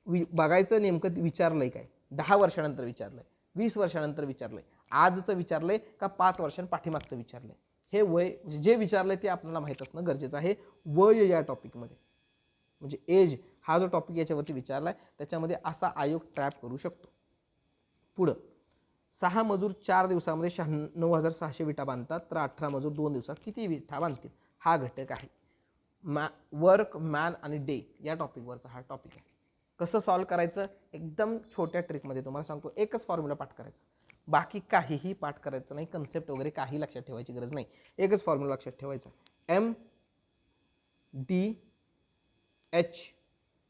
बघायचं नेमकं विचारलंय काय, 10 वर्षानंतर विचारलंय, 20 वर्षानंतर विचारलंय, आजचं विचारलंय का 5 वर्षांपाठीमागचं विचारलंय. हे वय जे विचारलंय ते आपल्याला माहीत असणं गरजेचं आहे वय या टॉपिकमध्ये. म्हणजे एज हा जो टॉपिक याच्यावरती विचारलाय त्याच्यामध्ये असा आयोग ट्रॅप करू शकतो. पुढं 6 मजूर 4 दिवसामध्ये 96,600 विटा बांधतात तर 18 मजूर 2 दिवसात किती विटा बांधतील. हा घटक आहे. वर्क, मॅन आणि डे या टॉपिकवरचा हा टॉपिक आहे. कसं सॉल्व करायचं एकदम छोट्या ट्रिकमध्ये तुम्हाला सांगतो. एकच फॉर्म्युला पाठ करायचा, बाकी काहीही पाठ करायचं नाही, कन्सेप्ट वगैरे काही लक्षात ठेवायची गरज नाही. एकच फॉर्म्युला लक्षात ठेवायचा, MDH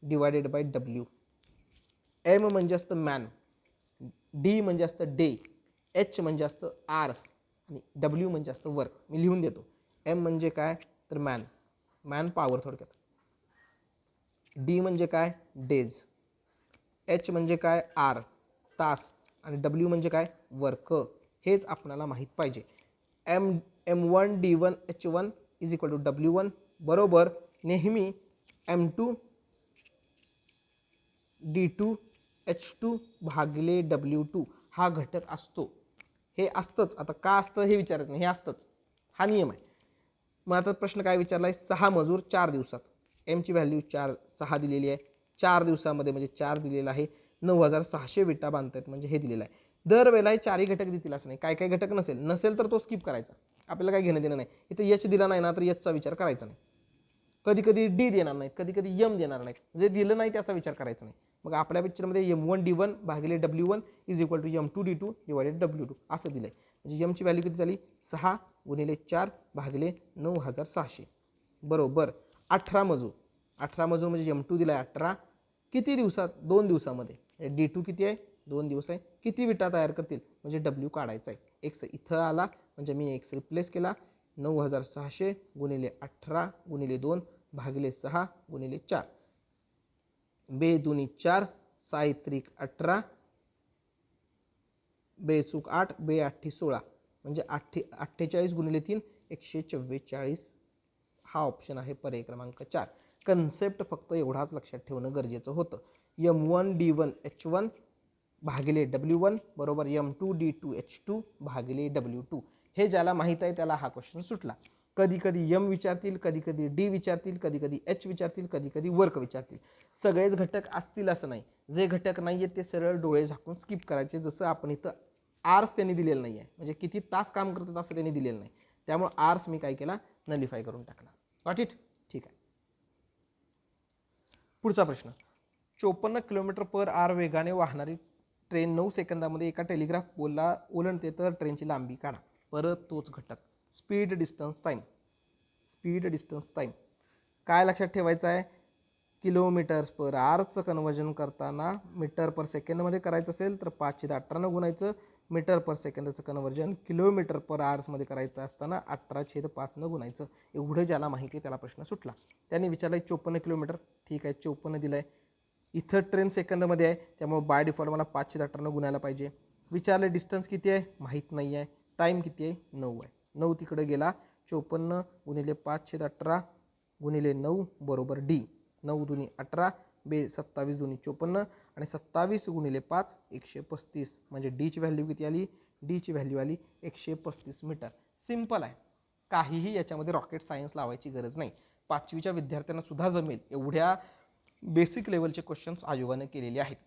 divided by W. M म्हणजे असतं मॅन, D म्हणजे असतं डे, H म्हणजे असतं आर्स आणि W म्हणजे असतं वर्क. मी लिहून देतो. M म्हणजे काय तर मॅन, मॅन पॉवर थोडक्यात. D म्हणजे काय डेज, H म्हणजे काय आर तास आणि W म्हणजे काय वर्क. हेच आपल्याला माहीत पाहिजे. M1 D1 H1 is equal to W1 बरोबर नेहमी M2 D2 H2 भागिले W2 हा घटक असतो. हे असतंच. आता का असतं हे विचारायचं नाही, हे असतंच, हा नियम आहे. मग आता प्रश्न काय विचारलाय, 6 मजूर 4 दिवसात, एमची व्हॅल्यू 6 दिलेली आहे, 4 दिवसामध्ये म्हणजे 4 दिलेला आहे, 9,600 विटा बांधतायत म्हणजे हे दिलेलं आहे. दरवेळेला हे चारही घटक देतील असं नाही, काय काय घटक नसेल तर तो स्किप करायचा, आपल्याला काय घेणं देणं नाही. इथं एच दिला नाही ना तर एचचा विचार करायचा नाही. कधी कधी डी देणार नाहीत, कधी कधी एम देणार नाहीत, जे दिलं नाही त्याचा विचार करायचा नाही. मग आपल्या पिक्चरमध्ये M1 D1 भागिले W1 is equal to M2 D2 divided W2 असं दिलंय. म्हणजे एमची व्हॅल्यू किती झाली 6 गुणिले 4 भागिले 9,600 बरोबर 18 मजूर. 18 मजूर म्हणजे M2 दिलाय 18, किती दिवसात 2 दिवसामध्ये. D2 किती आहे 2 दिवस आहे, किती विटा तयार करतील म्हणजे W काढायचा आहे. एक्स इथं आला म्हणजे मी एक्स रिप्लेस केला, 9,600 गुणिले 18 गुणिले 2 भागिले 6 गुणिले 4, बे दुनी 4 साई त्रिक 18 बेचूक 8 बे 8 16 म्हणजे 48 गुणिले 3 144. हा ऑप्शन आहे पर्याय क्रमांक 4. कन्सेप्ट फक्त एवढाच लक्षात ठेवणं गरजेचं होतं. M1 D1 H1 भागिले W1 बरोबर M2 D2 H2 भागिले W2. हे ज्याला माहीत आहे त्याला हा क्वेश्चन सुटला. कधी कधी M विचारतील, कधी कधी D विचारतील, कधी कधी H विचारतील, कधी कधी वर्क विचारतील. सगळेच घटक असतील असं नाही. जे घटक नाही आहेत ते सरळ डोळे झाकून स्किप करायचे. जसं आपण इथं आर्स त्यांनी दिलेलं नाही आहे, म्हणजे किती तास काम करतात असं त्यांनी दिलेलं नाही, त्यामुळे आर्स मी काय केला नलिफाय करून टाकला. Got it. ठीक आहे. पुढचा प्रश्न, 54 किलोमीटर पर आवर वेगाने वाहणारी ट्रेन 9 सेकंदामध्ये एका टेलिग्राफ पोलला ओलांडते तर ट्रेनची लांबी काढा. परत तोच घटक speed distance time. Speed distance time काय लक्षात ठेवायचं आहे, किलोमीटर्स पर आवरचं कन्वर्जन करताना मीटर पर सेकंदमध्ये करायचं असेल तर 5/18 गुणायचं, मीटर पर सेकंदाचं कन्वर्जन किलोमीटर पर आवर्समध्ये करायचं असताना 18/5 गुणायचं. एवढं ज्याला माहिती आहे त्याला प्रश्न सुटला. त्यांनी विचारलं 54 किलोमीटर, ठीक आहे 54 दिलं आहे, इथं ट्रेन सेकंदमध्ये आहे त्यामुळे बाय डिफॉल्ट मला 5/18 गुणायला पाहिजे. विचारले डिस्टन्स किती आहे माहीत नाही आहे, टाईम किती आहे 9 आहे, 9 तिकडे गेला, 54 गुणिले 5/18 गुणिले 9 बरोबर D, 9 दुनी 18 बे 27 दुनी 54 आणि 27 गुणिले 5 135 म्हणजे डीची व्हॅल्यू किती आली, डीची व्हॅल्यू आली 135 मीटर. सिम्पल आहे, काहीही याच्यामध्ये रॉकेट सायन्स लावायची गरज नाही. 5वीच्या विद्यार्थ्यांना सुद्धा जमेल एवढ्या बेसिक लेवलचे क्वेश्चन्स आयोगाने केलेले आहेत.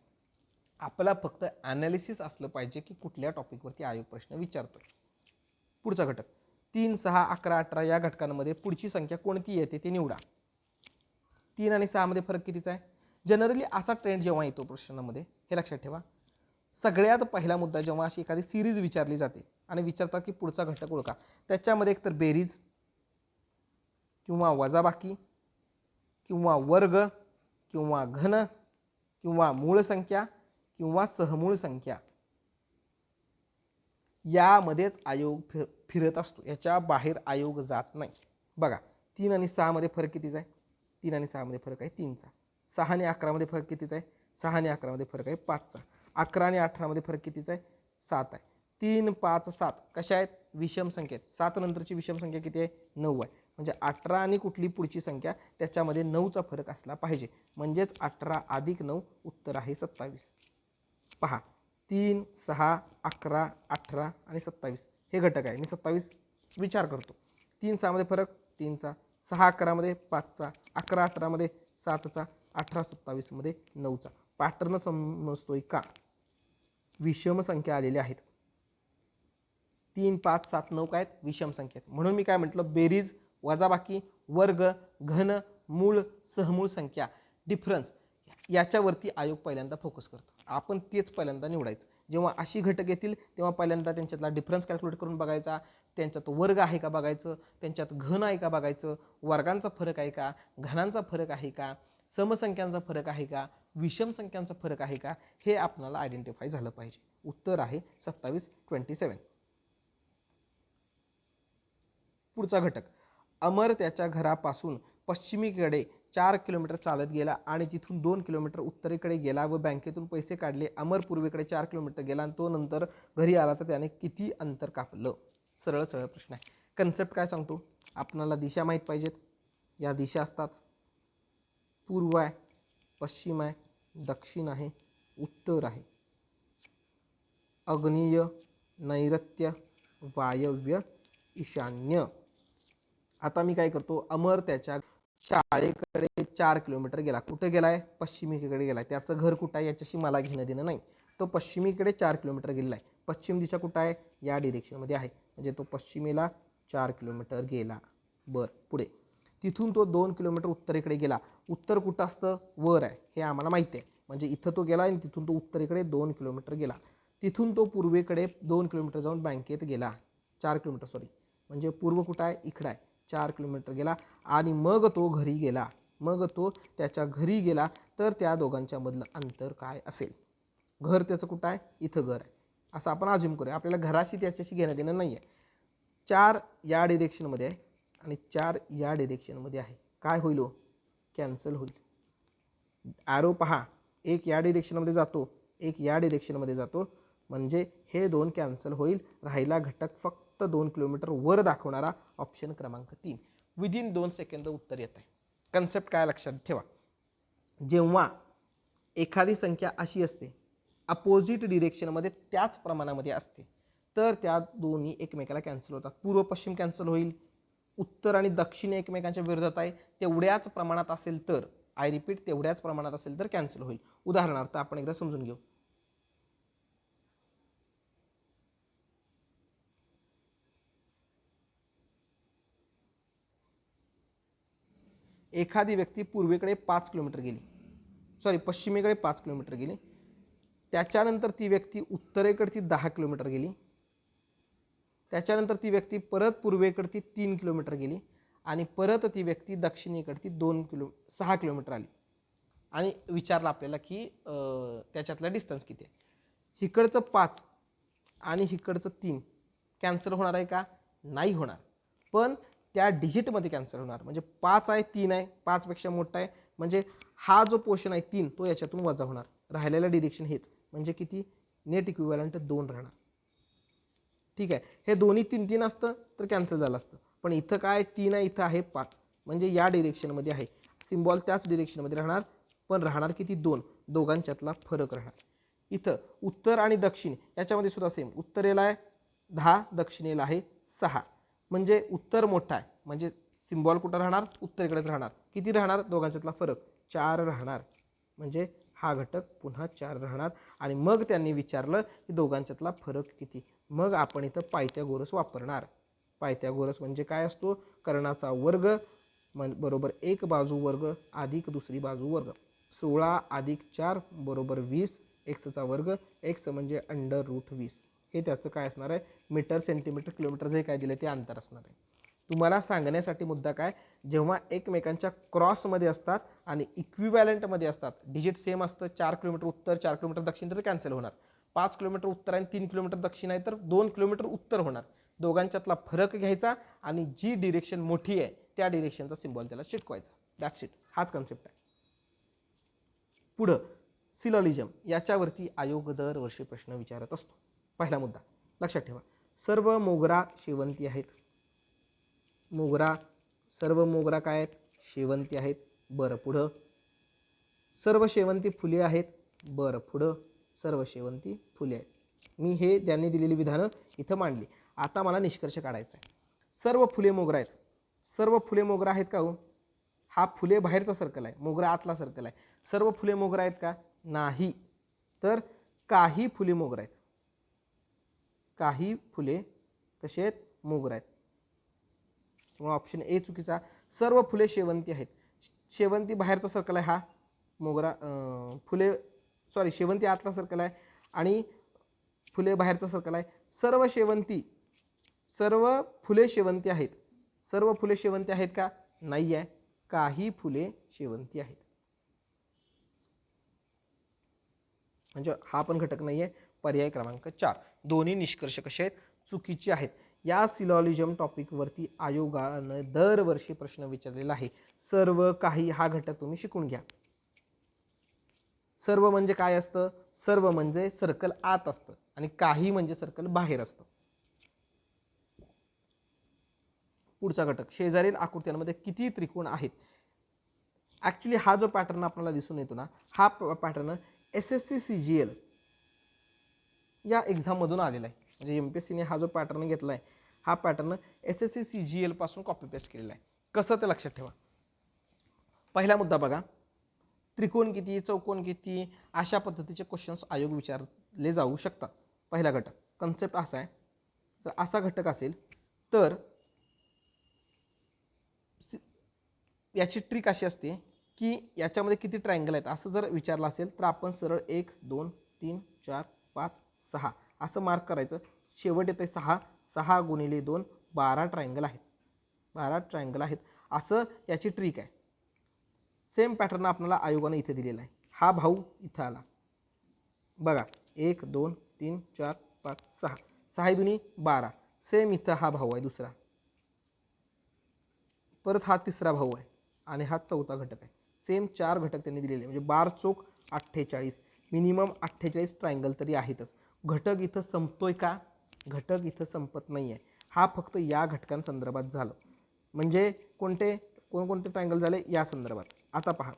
आपला फक्त ॲनालिसिस असलं पाहिजे की कुठल्या टॉपिकवरती आयोग प्रश्न विचारतोय. पुढचा घटक 3, 6, 11, 18 या घटकांमध्ये पुढची संख्या कोणती येते ते निवडा. 3 आणि 6 मध्ये फरक कितीचा आहे. जनरली असा ट्रेंड जेव्हा येतो प्रश्नामध्ये हे लक्षात ठेवा, सगळ्यात पहिला मुद्दा जेव्हा अशी एखादी सिरीज विचारली जाते आणि विचारतात की पुढचा घटक ओळखा, त्याच्यामध्ये एकतर बेरीज किंवा वजाबाकी किंवा वर्ग किंवा घन किंवा मूळ संख्या किंवा सहमूळ संख्या यामध्येच आयोग फिरत असतो, याच्या बाहेर आयोग जात नाही. बघा 3 आणि 6 मध्ये फरक कितीचा आहे, 3 आणि 6 मध्ये फरक आहे 3चा. 6 आणि 11 मध्ये फरक कितीचा आहे, 6 आणि 11 मध्ये फरक आहे 5चा. 11 आणि 18 मध्ये फरक कितीचा आहे 7 आहे. 3, 5, 7 कशा आहेत? विषम संख्या आहेत. 7 नंतरची विषम संख्या किती आहे? 9 आहे. म्हणजे 18 आणि कुठली पुढची संख्या त्याच्यामध्ये 9चा फरक असला पाहिजे. म्हणजेच 18 अधिक 9 उत्तर आहे 27. पहा 3, 6, 11, 18 आणि 27 हे घटक आहे. मी 27 विचार करतो. 3, 6 मध्ये फरक 3चा, 6, 11 मध्ये 5चा, 11, 18 मध्ये 7चा, 18, 27 मध्ये 9चा. पॅटर्न समजतोय का? विषम संख्या आलेल्या आहेत. 3, 5, 7, 9 काय आहेत? विषम संख्या आहेत. म्हणून मी काय म्हटलं? बेरीज, वजाबाकी, वर्ग, घन, मूळ, सहमूळ संख्या, डिफरन्स याच्यावरती आयोग पहिल्यांदा फोकस करतो. आपण तेच पहिल्यांदा निवडायचं. जेव्हा अशी घटक येतील तेव्हा पहिल्यांदा त्यांच्यातला डिफरन्स कॅल्क्युलेट करून बघायचा, त्यांच्यात वर्ग आहे का बघायचं, त्यांच्यात घन आहे का बघायचं, वर्गांचा फरक आहे का, घनांचा फरक आहे का, समसंख्यांचा फरक आहे का, विषम संख्यांचा फरक आहे का, हे आपल्याला आयडेंटिफाय झालं पाहिजे. उत्तर आहे 27, 27. पुढचा घटक, अमर त्याच्या घरापासून पश्चिमेकडे 4 किलोमीटर चालत गेला आणि तिथून 2 किलोमीटर उत्तरेकडे गेला व बँकेतून पैसे काढले. अमर पूर्वेकडे 4 किलोमीटर गेला आणि तो नंतर घरी आला तर त्याने किती अंतर कापलं? सरळ सरळ प्रश्न आहे. कन्सेप्ट काय सांगतो? आपल्याला दिशा माहीत पाहिजेत. या दिशा असतात, पूर्व आहे, पश्चिम आहे, दक्षिण आहे, उत्तर आहे, आग्नेय, नैऋत्य, वायव्य, ईशान्य. आता मी काय करतो? अमर त्याच्या शाळेकडे 4 किलोमीटर गेला. कुठे गेलाय? पश्चिमेकडे गेलाय. त्याचं घर कुठं आहे याच्याशी मला घेणं देणं नाही. तो पश्चिमेकडे 4 किलोमीटर गेलेला आहे. पश्चिम दिशा कुठं आहे? या डिरेक्शनमध्ये आहे. म्हणजे तो पश्चिमेला 4 किलोमीटर गेला. बरं, पुढे तिथून तो 2 किलोमीटर उत्तरेकडे गेला. उत्तर कुठं असतं? वर आहे, हे आम्हाला माहिती आहे. म्हणजे इथं तो गेला आणि तिथून तो उत्तरेकडे 2 किलोमीटर गेला. तिथून तो पूर्वेकडे 2 किलोमीटर जाऊन बँकेत गेला. 4 किलोमीटर सॉरी, म्हणजे पूर्व कुठं आहे? इकडं आहे. 4 किलोमीटर गेला आणि मग तो घरी गेला. मग तो त्याच्या घरी गेला तर त्या दोघांच्या मधलं अंतर काय असेल? घर त्याचं कुठं आहे? इथं घर आहे असं आपण अज्युम करूया. आपल्याला घराशी त्याच्याशी घेणं देणं नाही आहे. 4 या डिरेक्शनमध्ये आहे आणि 4 या डिरेक्शनमध्ये आहे. काय होईल? कॅन्सल होईल. ॲरो पहा, एक या डिरेक्शनमध्ये जातो, एक या डिरेक्शनमध्ये जातो. म्हणजे हे 2 कॅन्सल होईल. राहिला घटक फक्त 2 किलोमीटर वर दाखवणारा ऑप्शन क्रमांक 3. विदिन 2 सेकंद उत्तर येत आहे. कन्सेप्ट काय लक्षात ठेवा? जेव्हा एखादी संख्या अशी असते अपोजिट डिरेक्शनमध्ये त्याच प्रमाणामध्ये असते तर त्या दोन्ही एकमेकाला कॅन्सल होतात. पूर्व पश्चिम कॅन्सल होईल. उत्तर आणि दक्षिण एकमेकांच्या विरोधात आहे तेवढ्याच प्रमाणात असेल तर, आय रिपीट, तेवढ्याच प्रमाणात असेल तर कॅन्सल होईल. उदाहरणार्थ आपण एकदा समजून घेऊ. एखादी व्यक्ती पूर्वेकडे 5 किलोमीटर गेली, सॉरी पश्चिमेकडे 5 किलोमीटर गेली. त्याच्यानंतर ती व्यक्ती उत्तरेकडची 10 किलोमीटर गेली. त्याच्यानंतर ती व्यक्ती परत पूर्वेकडची 3 किलोमीटर गेली आणि परत ती व्यक्ती दक्षिणेकडची 6 किलोमीटर आली आणि विचारलं आपल्याला की त्याच्यातला डिस्टन्स किती आहे. हिकडचं 5 आणि हिकडचं 3 कॅन्सल होणार आहे का? नाही होणार. पण त्या डिजिटमध्ये कॅन्सल होणार. म्हणजे 5 आहे, 3 आहे, 5 पेक्षा मोठा आहे, म्हणजे हा जो पोर्शन आहे 3 तो याच्यातून वजा होणार. राहिलेलं डिरेक्शन हेच, म्हणजे किती? नेट इक्विव्हॅलंट 2 राहणार. ठीक आहे. हे दोन्ही 3 3 असतं तर कॅन्सल झालं असतं. पण इथं काय 3 आहे, इथं आहे 5, म्हणजे या डिरेक्शनमध्ये आहे. सिम्बॉल त्याच डिरेक्शनमध्ये राहणार, पण राहणार किती? 2. दोघांच्यातला फरक राहणार. इथं उत्तर आणि दक्षिण याच्यामध्ये सुद्धा सेम. उत्तरेला आहे 10, दक्षिणेला आहे 6. म्हणजे उत्तर मोठा आहे, म्हणजे सिम्बॉल कुठं राहणार? उत्तरेकडेच राहणार. किती राहणार? दोघांच्यातला फरक 4 राहणार. म्हणजे हा घटक पुन्हा 4 राहणार. आणि मग त्यांनी विचारलं की दोघांच्यातला फरक किती? मग आपण इथं पायथागोरस वापरणार. पायथागोरस म्हणजे काय असतो? कर्णाचा वर्ग बरोबर एक बाजू वर्ग अधिक दुसरी बाजू वर्ग. 16 अधिक 4 बरोबर 20. एक्सचा वर्ग, एक्स म्हणजे √20. हे त्याचं काय असणार आहे? मीटर, सेंटीमीटर, किलोमीटर जे काय दिलं ते अंतर असणार आहे. तुम्हाला सांगण्यासाठी मुद्दा काय? जेव्हा एकमेकांच्या क्रॉसमध्ये असतात आणि इक्विव्हॅलंटमध्ये असतात, डिजिट सेम असतं, 4 किलोमीटर उत्तर 4 किलोमीटर दक्षिण तर कॅन्सल होणार. 5 किलोमीटर उत्तर आणि 3 किलोमीटर दक्षिण आहे तर 2 किलोमीटर उत्तर होणार. दोघांच्यातला फरक घ्यायचा आणि जी डिरेक्शन मोठी आहे त्या डिरेक्शनचा सिम्बॉल त्याला चिटकवायचा. That's it. हाच कन्सेप्ट आहे. पुढं सिलॉलिजम, याच्यावरती आयोग दरवर्षी प्रश्न विचारत असतो. पहिला मुद्दा, लक्षात ठेवा. सर्व मोगरा शेवंती आहेत. मोगरा, सर्व मोगरा काय आहेत? शेवंती आहेत. बरं, पुढं सर्व शेवंती फुले आहेत. बरं, पुढं सर्व शेवंती फुले आहेत. मी हे त्यांनी दिलेली विधानं इथं मांडली. आता मला निष्कर्ष काढायचा आहे. सर्व फुले मोगरा आहेत. सर्व फुले मोगरा आहेत का हो? हा फुले बाहेरचा सर्कल आहे, मोगरा आतला सर्कल आहे. सर्व फुले मोगरा आहेत का? नाही. तर काही फुले मोगरा आहेत. काही फुले कसे आहेत? मोगरा आहेत. त्यामुळे ऑप्शन ए चुकीचा. सर्व फुले शेवंती आहेत. शेवंती बाहेरचा सर्कल आहे, हा मोगरा फुले शेवंती आतला सर्कल आहे आणि फुले बाहेरचा सर्कल आहे. सर्व फुले शेवंती आहेत. सर्व फुले शेवंती आहेत का? नाही आहे. काही फुले शेवंती आहेत. म्हणजे हा पण घटक नाही आहे. पर्याय क्रमांक 4. दोन्ही निष्कर्ष कसे आहेत? चुकीचे आहेत. या सिलॉजिझम टॉपिकवरती आयोगानं दरवर्षी प्रश्न विचारलेला आहे. सर्व काही हा घटक तुम्ही शिकून घ्या. सर्व म्हणजे काय असतं? सर्व म्हणजे सर्कल आत असतं आणि काही म्हणजे सर्कल बाहेर असतं. पुढचा घटक, शेजारील आकृत्यांमध्ये किती त्रिकोण आहेत? ॲक्च्युली हा जो पॅटर्न आपल्याला दिसून येतो ना, हा पॅटर्न SSC CGL या एक्झाममधून आलेला आहे. म्हणजे MPSCने हा जो पॅटर्न घेतला आहे, हा पॅटर्न SSC CGL पासून कॉपी पेस्ट केलेला आहे. कसं ते लक्षात ठेवा. पहिला मुद्दा बघा, त्रिकोण किती, चौकोन किती, अशा पद्धतीचे क्वेश्चन्स आयोग विचारले जाऊ शकतात. पहिला घटक, कन्सेप्ट असा आहे, जर असा घटक असेल तर याची ट्रिक अशी असते की याच्यामध्ये किती ट्रायंगल आहेत असं जर विचारलं असेल तर आपण सरळ 1 2 3 4 5 6 असं मार्क करायचं. शेवट येते 6. 6 गुणिले 2 12 ट्रायंगल आहेत. 12 ट्रायंगल आहेत असं याची ट्रिक आहे. सेम पॅटर्न आपल्याला आयोगाने इथे दिलेला आहे. हा भाऊ इथं आला बघा, 1 2 3 4 5 6, 6 दुनी 12. सेम इथं हा भाऊ आहे दुसरा, परत हा तिसरा भाऊ आहे आणि हा चौथा घटक आहे. सेम 4 घटक त्यांनी दिलेले, म्हणजे 12 चौक 48, मिनिमम 48 ट्रायंगल तरी आहेतच. घटक इथं संपतोय का? घटक इथं संपत नाही आहे. हा फक्त या घटकांसंदर्भात झालं. म्हणजे कोणकोणते ट्रायंगल झाले या संदर्भात. आता पहा,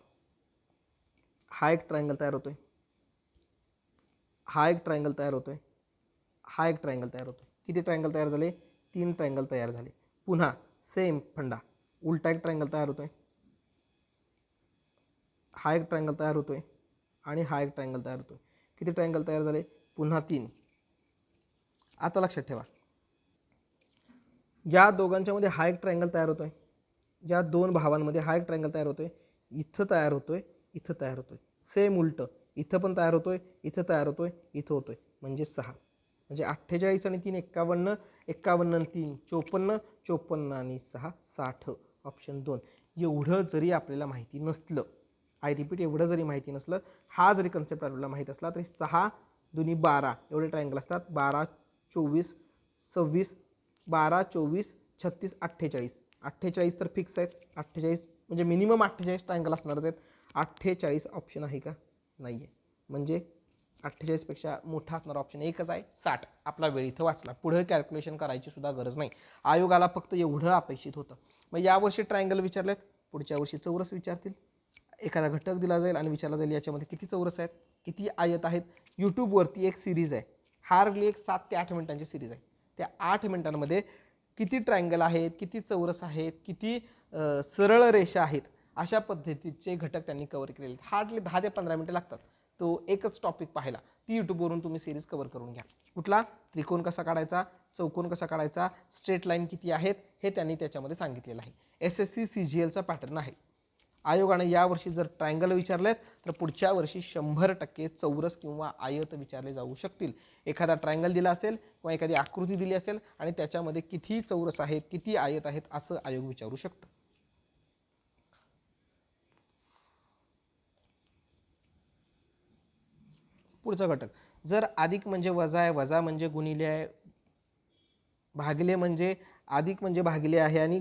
हा एक ट्रायंगल तयार होतोय, हा एक ट्रायंगल तयार होतोय, हा एक ट्रायंगल तयार होतोय. किती ट्रायंगल तयार झाले? 3 ट्रायंगल तयार झाले. पुन्हा सेम फंडा, उलटा एक ट्रायंगल तयार होतोय, हा एक ट्रायंगल तयार होतोय आणि हा एक ट्रायंगल तयार होतोय. किती ट्रायंगल तयार झाले? पुन्हा 3. आता लक्षात ठेवा, या दोघांच्यामध्ये हा एक ट्रायंगल तयार होतोय, या दोन भावांमध्ये हा एक ट्रायंगल तयार होतोय, इथं तयार होतोय, इथं तयार होतोय. सेम उलटं, इथं पण तयार होतोय, इथं तयार होतोय, इथं होतोय, म्हणजे 6. म्हणजे 48 आणि 3 51, 51 आणि 3 54, 54 आणि 6 60. ऑप्शन 2. एवढं जरी आपल्याला माहिती नसलं, आय रिपीट, एवढं जरी माहिती नसलं, हा जरी कन्सेप्ट आपल्याला माहीत असला तरी 6 दुनी 12 एवढे ट्रायंगल असतात. 12 24 26, 12 24 36 48. 48 तर फिक्स आहेत. 48 म्हणजे मिनिमम 48 ट्रायंगल असणारच आहेत. 48 ऑप्शन आहे का? नाही आहे. म्हणजे 48पेक्षा मोठा असणारा ऑप्शन एकच आहे, 60. आपला वेळ इथं वाचला. पुढे कॅल्क्युलेशन करायची सुद्धा गरज नाही. आयोगाला फक्त एवढं अपेक्षित होतं. मग यावर्षी ट्रायंगल विचारलेत, पुढच्या वर्षी चौरस विचारतील. एखादा घटक दिला जाईल आणि विचारला जाईल याच्यामध्ये किती चौरस आहेत, किती आयत आहेत. यूट्यूबवरती एक सिरीज आहे, हार्डली एक 7 ते 8 मिनिटांची सिरीज आहे. त्या 8 मिनिटांमध्ये किती ट्रायंगल आहेत, किती चौरस आहेत, किती सरळ रेषा आहेत, अशा पद्धतीचे घटक त्यांनी कव्हर केलेले आहेत. हार्डली 10 ते 15 मिनिटं लागतात तो एकच टॉपिक पाहायला. ती यूट्यूबवरून तुम्ही सिरीज कव्हर करून घ्या. कुठला? त्रिकोण कसा काढायचा, चौकोन कसा काढायचा, स्ट्रेट लाईन किती आहेत हे त्यांनी त्याच्यामध्ये सांगितलेलं आहे. SSC CGLचा पॅटर्न आहे. आयोगाने यावर्षी जर ट्रायंगल विचारलेत तर पुढच्या वर्षी 100% चौरस किंवा आयत विचारले जाऊ शकतील. एखादा ट्रायंगल दिला असेल किंवा एखादी आकृती दिली असेल आणि त्याच्यामध्ये किती चौरस आहेत, किती आयत आहेत असं आयोग विचारू शकतं. पुढचा घटक, जर अधिक म्हणजे वजा आहे, वजा म्हणजे गुणिले आहे, भागिले म्हणजे अधिक म्हणजे भागिले आहे आणि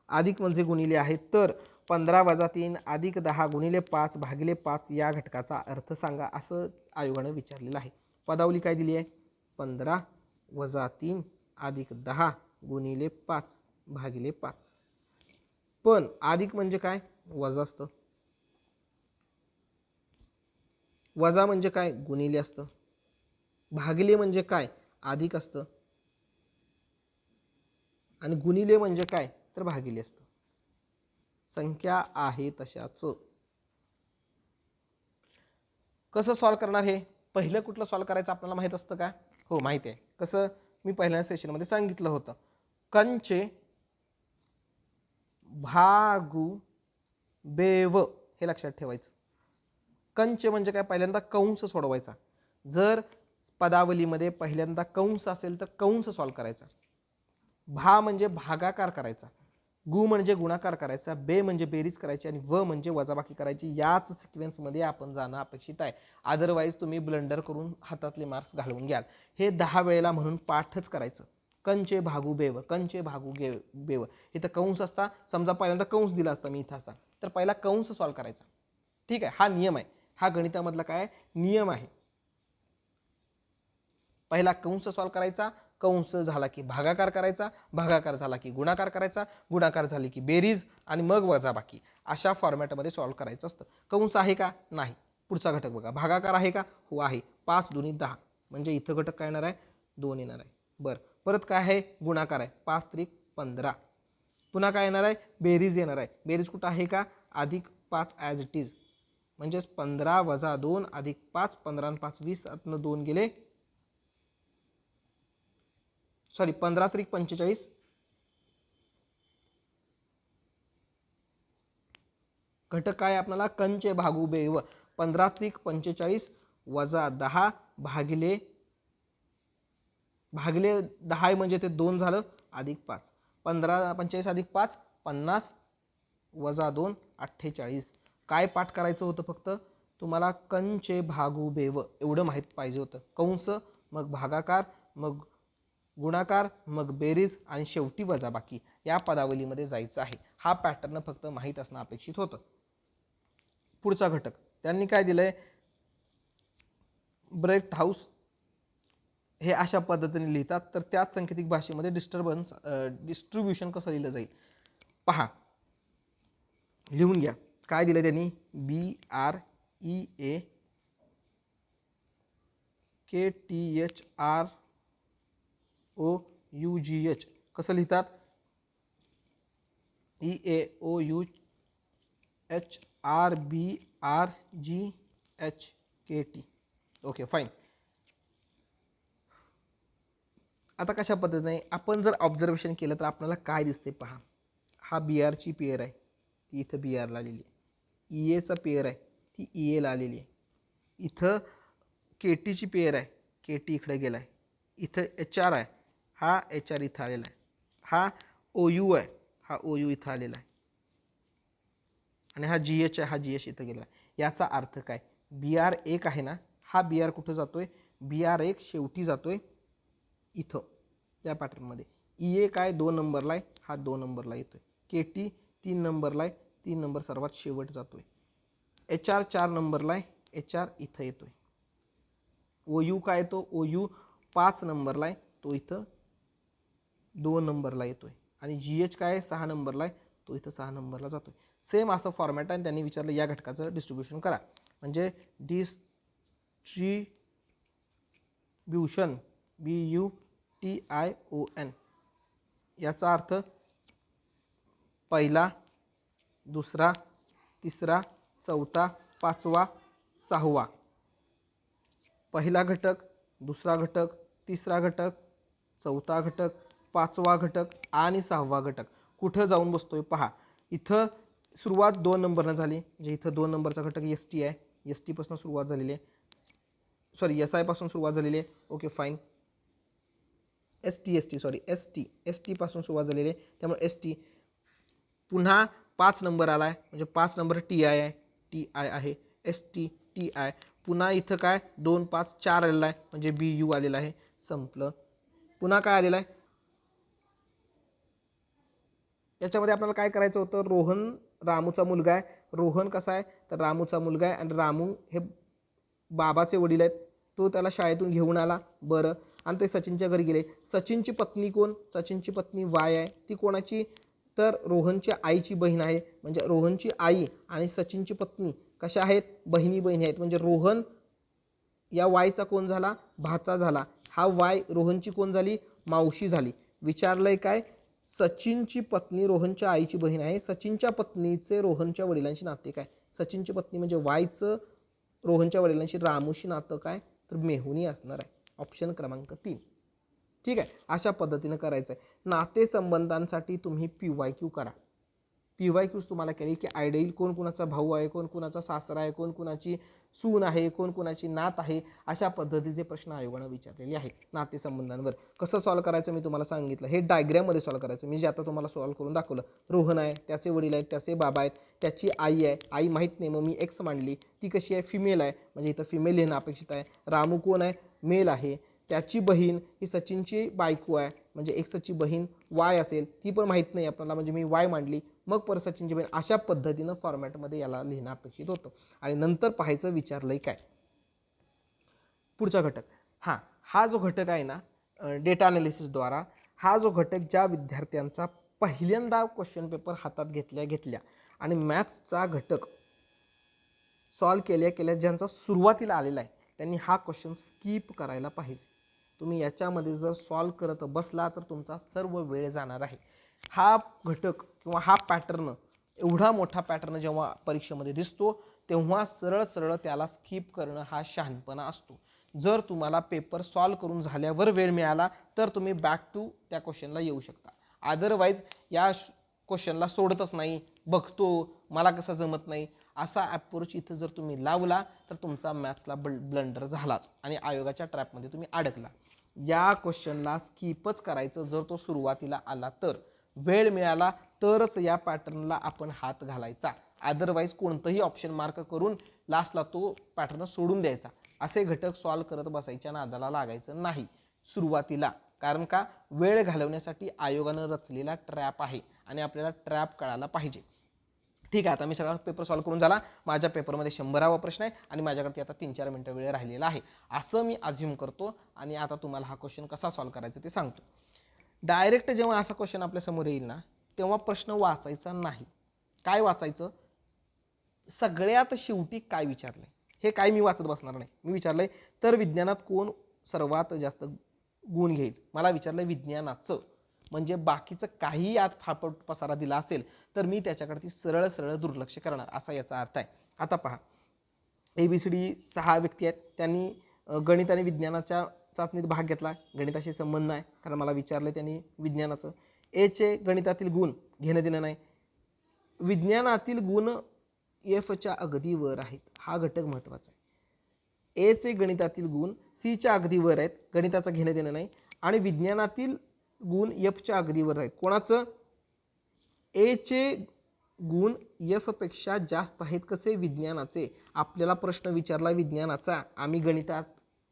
अधिक म्हणजे गुणिले आहे, तर 15 - 3 अधिक 10 गुणिले 5 भागिले 5 या घटकाचा अर्थ सांगा असं आयोगाने विचारलेलं आहे. पदावली काय दिली आहे? 15 वजा 3 अधिक 10 गुणिले 5 भागिले 5. पण अधिक म्हणजे काय? वजा असतं. वजा म्हणजे काय? गुणिले असतं. भागिले म्हणजे काय? अधिक असतं. आणि गुणिले म्हणजे काय? तर भागिले असतं. संख्या आहे तशाच. कसं सॉल्व करणार हे? पहिलं कुठलं सॉल्व करायचं आपल्याला माहित असतं का? हो माहिती आहे. कसं? मी पहिल्या सेशनमध्ये सांगितलं होतं. कंचे भागू बेव हे लक्षात ठेवायचं. कंच म्हणजे काय? पहिल्यांदा कंस सोडवायचा. जर पदावलीमध्ये पहिल्यांदा कंस असेल तर कंस सॉल्व करायचा. भा म्हणजे भागाकार करायचा. गु म्हणजे गुणाकार करायचा. बे म्हणजे बेरीज करायची आणि व म्हणजे वजाबाकी करायची. याच सिक्वेन्समध्ये आपण जाणं अपेक्षित आहे. अदरवाईज तुम्ही ब्लंडर करून हातातले मार्क्स घालवून घ्याल. हे 10 वेळेला म्हणून पाठच करायचं. कंचे भागू बेव, कंचे भागू बेव. इथं कंस असता. समजा पहिल्यांदा कंस दिला असता मी इथं असा, तर पहिला कंस सॉल्व करायचा. ठीक आहे, हा नियम आहे. हा गणितामधला काय नियम आहे. पहिला कंस सॉल्व करायचा. कंस झाला की भागाकार करायचा. भागाकार झाला की गुणाकार करायचा. गुणाकार झाली की बेरीज आणि मग वजाबाकी. अशा फॉर्मॅटमध्ये सॉल्व करायचं असतं. कंस आहे का? नाही. पुढचा घटक बघा. भागाकार आहे का? हो आहे. 5 दुनी 10 म्हणजे इथं घटक काय येणार आहे? 2 येणार आहे. बरं, परत काय आहे? गुणाकार आहे. 5 त्रिक 15. पुन्हा काय येणार आहे? बेरीज येणार आहे. बेरीज कुठं आहे का? अधिक 5 ॲज इट इज. म्हणजेच 15 वजा 2 अधिक 5. 15 आणि 5 20. आतनं 2 गेले. सॉरी 15 त्रिक 45. घटक काय आपल्याला? कंचे भागू बेव. 15 त्रिक 45 वजा 10 भागिले 10 म्हणजे ते 2 झालं अधिक 5. 15 45 अधिक 5 50 वजा 2 48. काय पाठ करायचं होतं? फक्त तुम्हाला कंचे भागू बेव एवढं माहीत पाहिजे होतं. कंस, मग भागाकार, मग गुणाकार, मग बेरीज आणि शेवटी वजाबाकी या पदावलीमध्ये जायचं आहे. हा पॅटर्न फक्त माहीत असणं अपेक्षित होतं. पुढचा घटक त्यांनी काय दिलंय? Brecht house. हे अशा पद्धतीने लिहितात. तर त्याच सांकेतिक भाषेमध्ये डिस्ट्रीब्युशन कसं लिहिलं जाईल पहा. लिहून घ्या. काय दिलं त्यांनी? BREAKTHROUGH. कसं लिहितात? EAOUHRBRGHKT. Okay fine. आता कशा पद्धतीने आपण जर ऑब्झर्वेशन केलं तर आपल्याला काय दिसते पहा. हा BRची पेअर आहे, ती इथं BRला आलेली आहे. EAचा पेअर आहे, ती EAला आलेली आहे. इथं KTची पेअर आहे, KT इकडे गेला आहे. इथं HR आहे, हा HR इथं आलेला आहे. हा OU आहे, हा OU इथं आलेला आहे. आणि हा GH आहे, हा GH इथं गेला आहे. याचा अर्थ काय? BR1 आहे ना, हा BR कुठं जातोय? BR1 शेवटी जातोय इथं त्या पॅटर्नमध्ये. EA काय 2 नंबरला आहे, हा 2 नंबरला येतोय. KT 3 नंबरला आहे, 3 नंबर सर्वात शेवट जातोय. HR 4 नंबरला आहे, HR इथं येतोय. OU काय येतो? OU 5 नंबरला आहे, तो इथं 2 नंबरला येतोय. आणि GH काय 6 नंबरला आहे, तो इथं 6 नंबरला जातोय. सेम असं फॉर्मॅट आहे. त्यांनी विचारलं या घटकाचं डिस्ट्रीब्युशन करा. म्हणजे डिस्ट्रीब्युशन BUTION. याचा अर्थ पहिला, दुसरा, तिसरा, चौथा, पाचवा, सहावा. पहिला घटक, दुसरा घटक, तिसरा घटक, चौथा घटक, पाचवा घटक आणि सहावा घटक कुठं जाऊन बसतोय पहा. इथं सुरुवात 2 नंबरनं झाली. म्हणजे इथं 2 नंबरचा घटक ST आहे. ST पासून सुरुवात झालेली आहे. सॉरी SI पासून सुरुवात झालेली आहे. Okay fine. ST पासून सुरुवात झालेली आहे. त्यामुळे ST पुन्हा 5 नंबर आला आहे. म्हणजे 5 नंबर TI आहे, TI आहे. ST TI. पुन्हा इथं काय 2 5 4 आलेला आहे. म्हणजे BU आलेला आहे. संपलं. पुन्हा काय आलेलं आहे? याच्यामध्ये आपल्याला काय करायचं होतं? रोहन रामूचा मुलगा आहे. रोहन कसा आहे? तर रामूचा मुलगा आहे आणि रामू हे बाबाचे वडील आहेत. तो त्याला शाळेतून घेऊन आला. बरं, आणि ते सचिनच्या घरी गेले. सचिनची पत्नी कोण? सचिनची पत्नी वाय आहे. ती कोणाची? तर रोहनच्या आईची बहीण आहे. म्हणजे रोहनची आई आणि सचिनची पत्नी कशा आहेत? बहिणी बहिणी आहेत. म्हणजे रोहन या वायचा कोण झाला? भाचा झाला. हा वाय रोहनची कोण झाली? मावशी झाली. विचारलंय काय? सचिनची पत्नी रोहनच्या आईची बहीण आहे. सचिनच्या पत्नीचे रोहनच्या वडिलांशी नाते काय? सचिनची पत्नी म्हणजे वायचं रोहनच्या वडिलांशी रामूशी नातं काय? तर मेहुणी असणार आहे. ऑप्शन क्रमांक 3. ठीक आहे, अशा पद्धतीनं करायचं आहे. नातेसंबंधांसाठी तुम्ही PYQ करा. PYQs तुम्हाला केली की आयडियल कोण कुणाचा भाऊ आहे, कोण कुणाचा सासरा आहे, कोण कुणाची सून आहे, कोण कुणाची नात आहे, अशा पद्धतीचे प्रश्न आयोगानं विचारलेले आहेत. नातेसंबंधांवर कसं सॉल्व्ह करायचं मी तुम्हाला सांगितलं. हे डायग्रॅममध्ये सॉल्व्ह करायचं. मी जे आता तुम्हाला सॉल्व्ह करून दाखवलं. रोहन आहे, त्याचे वडील आहेत, त्याचे बाबा आहेत, त्याची आई आहे. आई माहीत नाही, मग मी एक्स मांडली. ती कशी आहे? फिमेल आहे, म्हणजे इथं फिमेल लिहिणं अपेक्षित आहे. रामू कोण आहे? मेल आहे. त्याची बहीण ही सचिनची बायको आहे, म्हणजे एक्सची बहीण वाय असेल, ती पण माहीत नाही आपल्याला, म्हणजे मी वाय मांडली. मग परत सचिनची बहीण. अशा पद्धतीनं फॉर्मॅटमध्ये याला लिहिणं अपेक्षित होतं. आणि नंतर पाहायचं विचारलंय काय. पुढचा घटक. हा जो घटक आहे ना, डेटा अनालिसिसद्वारा हा जो घटक ज्या विद्यार्थ्यांचा पहिल्यांदा क्वेश्चन पेपर हातात घेतल्या आणि मॅथ्सचा घटक सॉल्व केल्या ज्यांचा सुरुवातीला आलेला आहे त्यांनी हा क्वेश्चन स्किप करायला पाहिजे. तुम्ही याच्यामध्ये जर सॉल्व करत बसला तर तुमचा सर्व वेळ जाणार आहे. हा घटक किंवा हा पॅटर्न, एवढा मोठा पॅटर्न जेव्हा परीक्षेमध्ये दिसतो तेव्हा सरळ सरळ त्याला स्किप करणं हा शहाणपणा असतो. जर तुम्हाला पेपर सॉल्व करून झाल्यावर वेळ मिळाला तर तुम्ही बॅक टू त्या क्वेश्चनला येऊ शकता. अदरवाईज या क्वेश्चनला सोडतच नाही, बघतो मला कसं जमत नाही, असा अप्रोच इथं जर तुम्ही लावला तर तुमचा मॅथ्सला ब्लंडर झालाच आणि आयोगाच्या ट्रॅपमध्ये तुम्ही अडकला. या क्वेश्चनला स्किपच करायचं जर तो सुरुवातीला आला तर. वेळ मिळाला तरच या पॅटर्नला आपण हात घालायचा. अदरवाईज कोणतंही ऑप्शन मार्क करून लास्टला तो पॅटर्न सोडून द्यायचा. असे घटक सॉल्व करत बसायच्या नादाला लागायचं नाही सुरुवातीला. कारण का? वेळ घालवण्यासाठी आयोगानं रचलेला ट्रॅप आहे आणि आपल्याला ट्रॅप कळायला पाहिजे. ठीक आहे, आता मी सगळा पेपर सॉल्व करून झाला. माझ्या पेपरमध्ये 100वा प्रश्न आहे आणि माझ्याकडे आता 3-4 मिनटं वेळ राहिलेला आहे असं मी अज्युम करतो. आणि आता तुम्हाला हा क्वेश्चन कसा सॉल्व करायचा ते सांगतो. डायरेक्ट जेव्हा असा क्वेश्चन आपल्या समोर येईल ना तेव्हा प्रश्न वाचायचा नाही. काय वाचायचं? सगळ्यात शेवटी काय विचारलंय हे काय मी वाचत बसणार नाही. मी विचारलंय तर विज्ञानात कोण सर्वात जास्त गुण घेईल. मला विचारलंय विज्ञानाचं, म्हणजे बाकीचं काही आत फापट पसारा दिला असेल तर मी त्याच्याकडे सरळ सरळ दुर्लक्ष करणार असा याचा अर्थ आहे. आता पहा, ABCD 6 व्यक्ती आहेत. त्यांनी गणित आणि विज्ञानाच्या चाचणीत भाग घेतला. गणिताशी संबंध नाही कारण मला विचारलं त्यांनी विज्ञानाचं. Aचे गणितातील गुण घेणं देणं नाही. विज्ञानातील गुण Fच्या अगदी वर आहेत. हा घटक महत्त्वाचा आहे. Aचे गणितातील गुण Cच्या अगदी वर आहेत, गणिताचं घेणं देणं नाही. आणि विज्ञानातील गुण Fच्या अगदी वर आहेत. कोणाचं? Aचे गुण F पेक्षा जास्त आहेत. कसे? विज्ञानाचे. आपल्याला प्रश्न विचारला विज्ञानाचा, आम्ही गणितात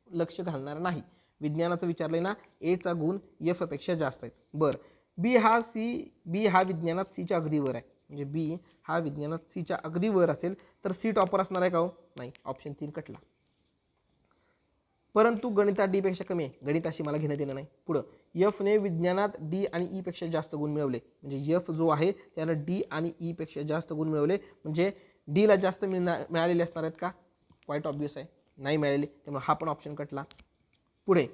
लक्ष घालणार नाही. विज्ञानाचं विचारलंय ना, Aचा गुण F पेक्षा जास्त आहेत. बरं, बी हा विज्ञानात Cच्या अगदी वर आहे. म्हणजे बी हा विज्ञानात Cच्या अगदी वर असेल तर C टॉपर असणार आहे का हो? नाही. ऑप्शन 3 कटला. परंतु गणितात D पेक्षा कमी आहे, गणिताशी मला घेणं देणं नाही. पुढं Fने विज्ञानात D आणि E पेक्षा जास्त गुण मिळवले. म्हणजे F जो आहे त्यानं D आणि E पेक्षा जास्त गुण मिळवले, म्हणजे Dला जास्त मिळालेले असणार आहेत का? क्वाईट ऑब्वियस आहे, नाही मिळालेले, त्यामुळे हा पण ऑप्शन कटला. पुढे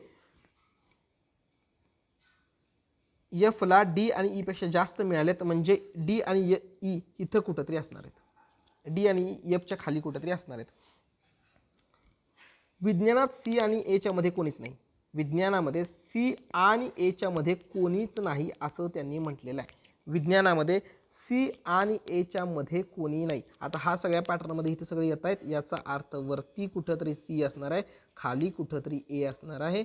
Fला D आणि E पेक्षा जास्त मिळालेत, म्हणजे D आणि E इथं कुठंतरी असणार आहेत. D आणि E Fच्या खाली कुठंतरी असणार आहेत. विज्ञानात C आणि Aच्या मध्ये कोणीच नाही. विज्ञानामध्ये C आणि Aच्या मध्ये कोणीच नाही असं त्यांनी म्हटलेलं आहे. विज्ञानामध्ये C आणि Aच्या मध्ये कोणी नाही. आता हा सगळ्या पॅटर्नमध्ये इथे सगळे येत आहेत, याचा अर्थ वरती कुठंतरी C असणार आहे, खाली कुठंतरी A असणार आहे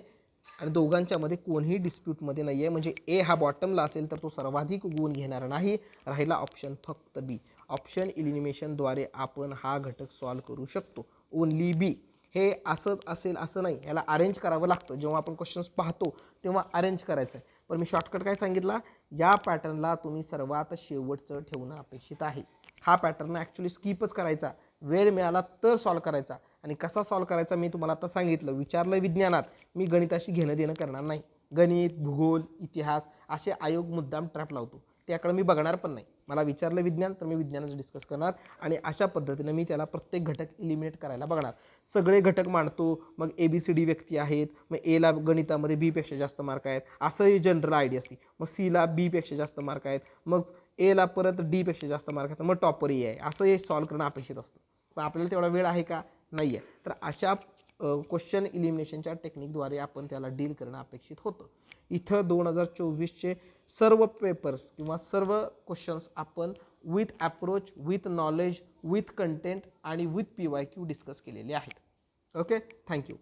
आणि दोघांच्या मध्ये कोणीही डिस्प्यूटमध्ये नाही आहे. म्हणजे A हा बॉटमला असेल तर तो सर्वाधिक गुण घेणार नाही. राहिला ऑप्शन फक्त B. ऑप्शन इलिमिनेशनद्वारे आपण हा घटक सॉल्व्ह करू शकतो. Only B. हे असंच असेल असं नाही, याला अरेंज करावं लागतं. जेव्हा आपण क्वेश्चन्स पाहतो तेव्हा अरेंज करायचं आहे. पण मी शॉर्टकट काय सांगितला, या पॅटर्नला तुम्ही सर्वात शेवटचं ठेवणं अपेक्षित आहे. हा पॅटर्न ॲक्च्युली स्किपच करायचा, वेळ मिळाला तर सॉल्व्ह करायचा आणि कसा सॉल्व करायचा मी तुम्हाला आता सांगितलं. विचारलं विज्ञानात, मी गणिताशी घेणं देणं करणार नाही. गणित, भूगोल, इतिहास असे आयोग मुद्दाम ट्रॅप लावतो, त्याकडे मी बघणार पण नाही. मला विचारलं विज्ञान तर मी विज्ञानच डिस्कस करणार आणि अशा पद्धतीने मी त्याला प्रत्येक घटक इलिमिनेट करायला बघणार. सगळे घटक मांडतो, मग ABCD व्यक्ती आहेत, मग Aला गणितामध्ये Bपेक्षा जास्त मार्क आहेत असंही जनरल आयडिया असते. मग Cला Bपेक्षा जास्त मार्क आहेत, मग Aला परत Dपेक्षा जास्त मार्क आहेत, मग टॉपर A आहे, असं हे सॉल्व करणं अपेक्षित असतं. पण आपल्याला तेवढा वेळ आहे का? नाही आहे. तर अशा क्वेश्चन इलिमिनेशनच्या टेक्निकद्वारे आपण त्याला डील करणं अपेक्षित होतं. इथं 2024चे सर्व पेपर्स किंवा सर्व क्वेश्चन्स आपण with approach, with knowledge, with content आणि विथ PYQ डिस्कस केलेले आहेत. Okay, thank you.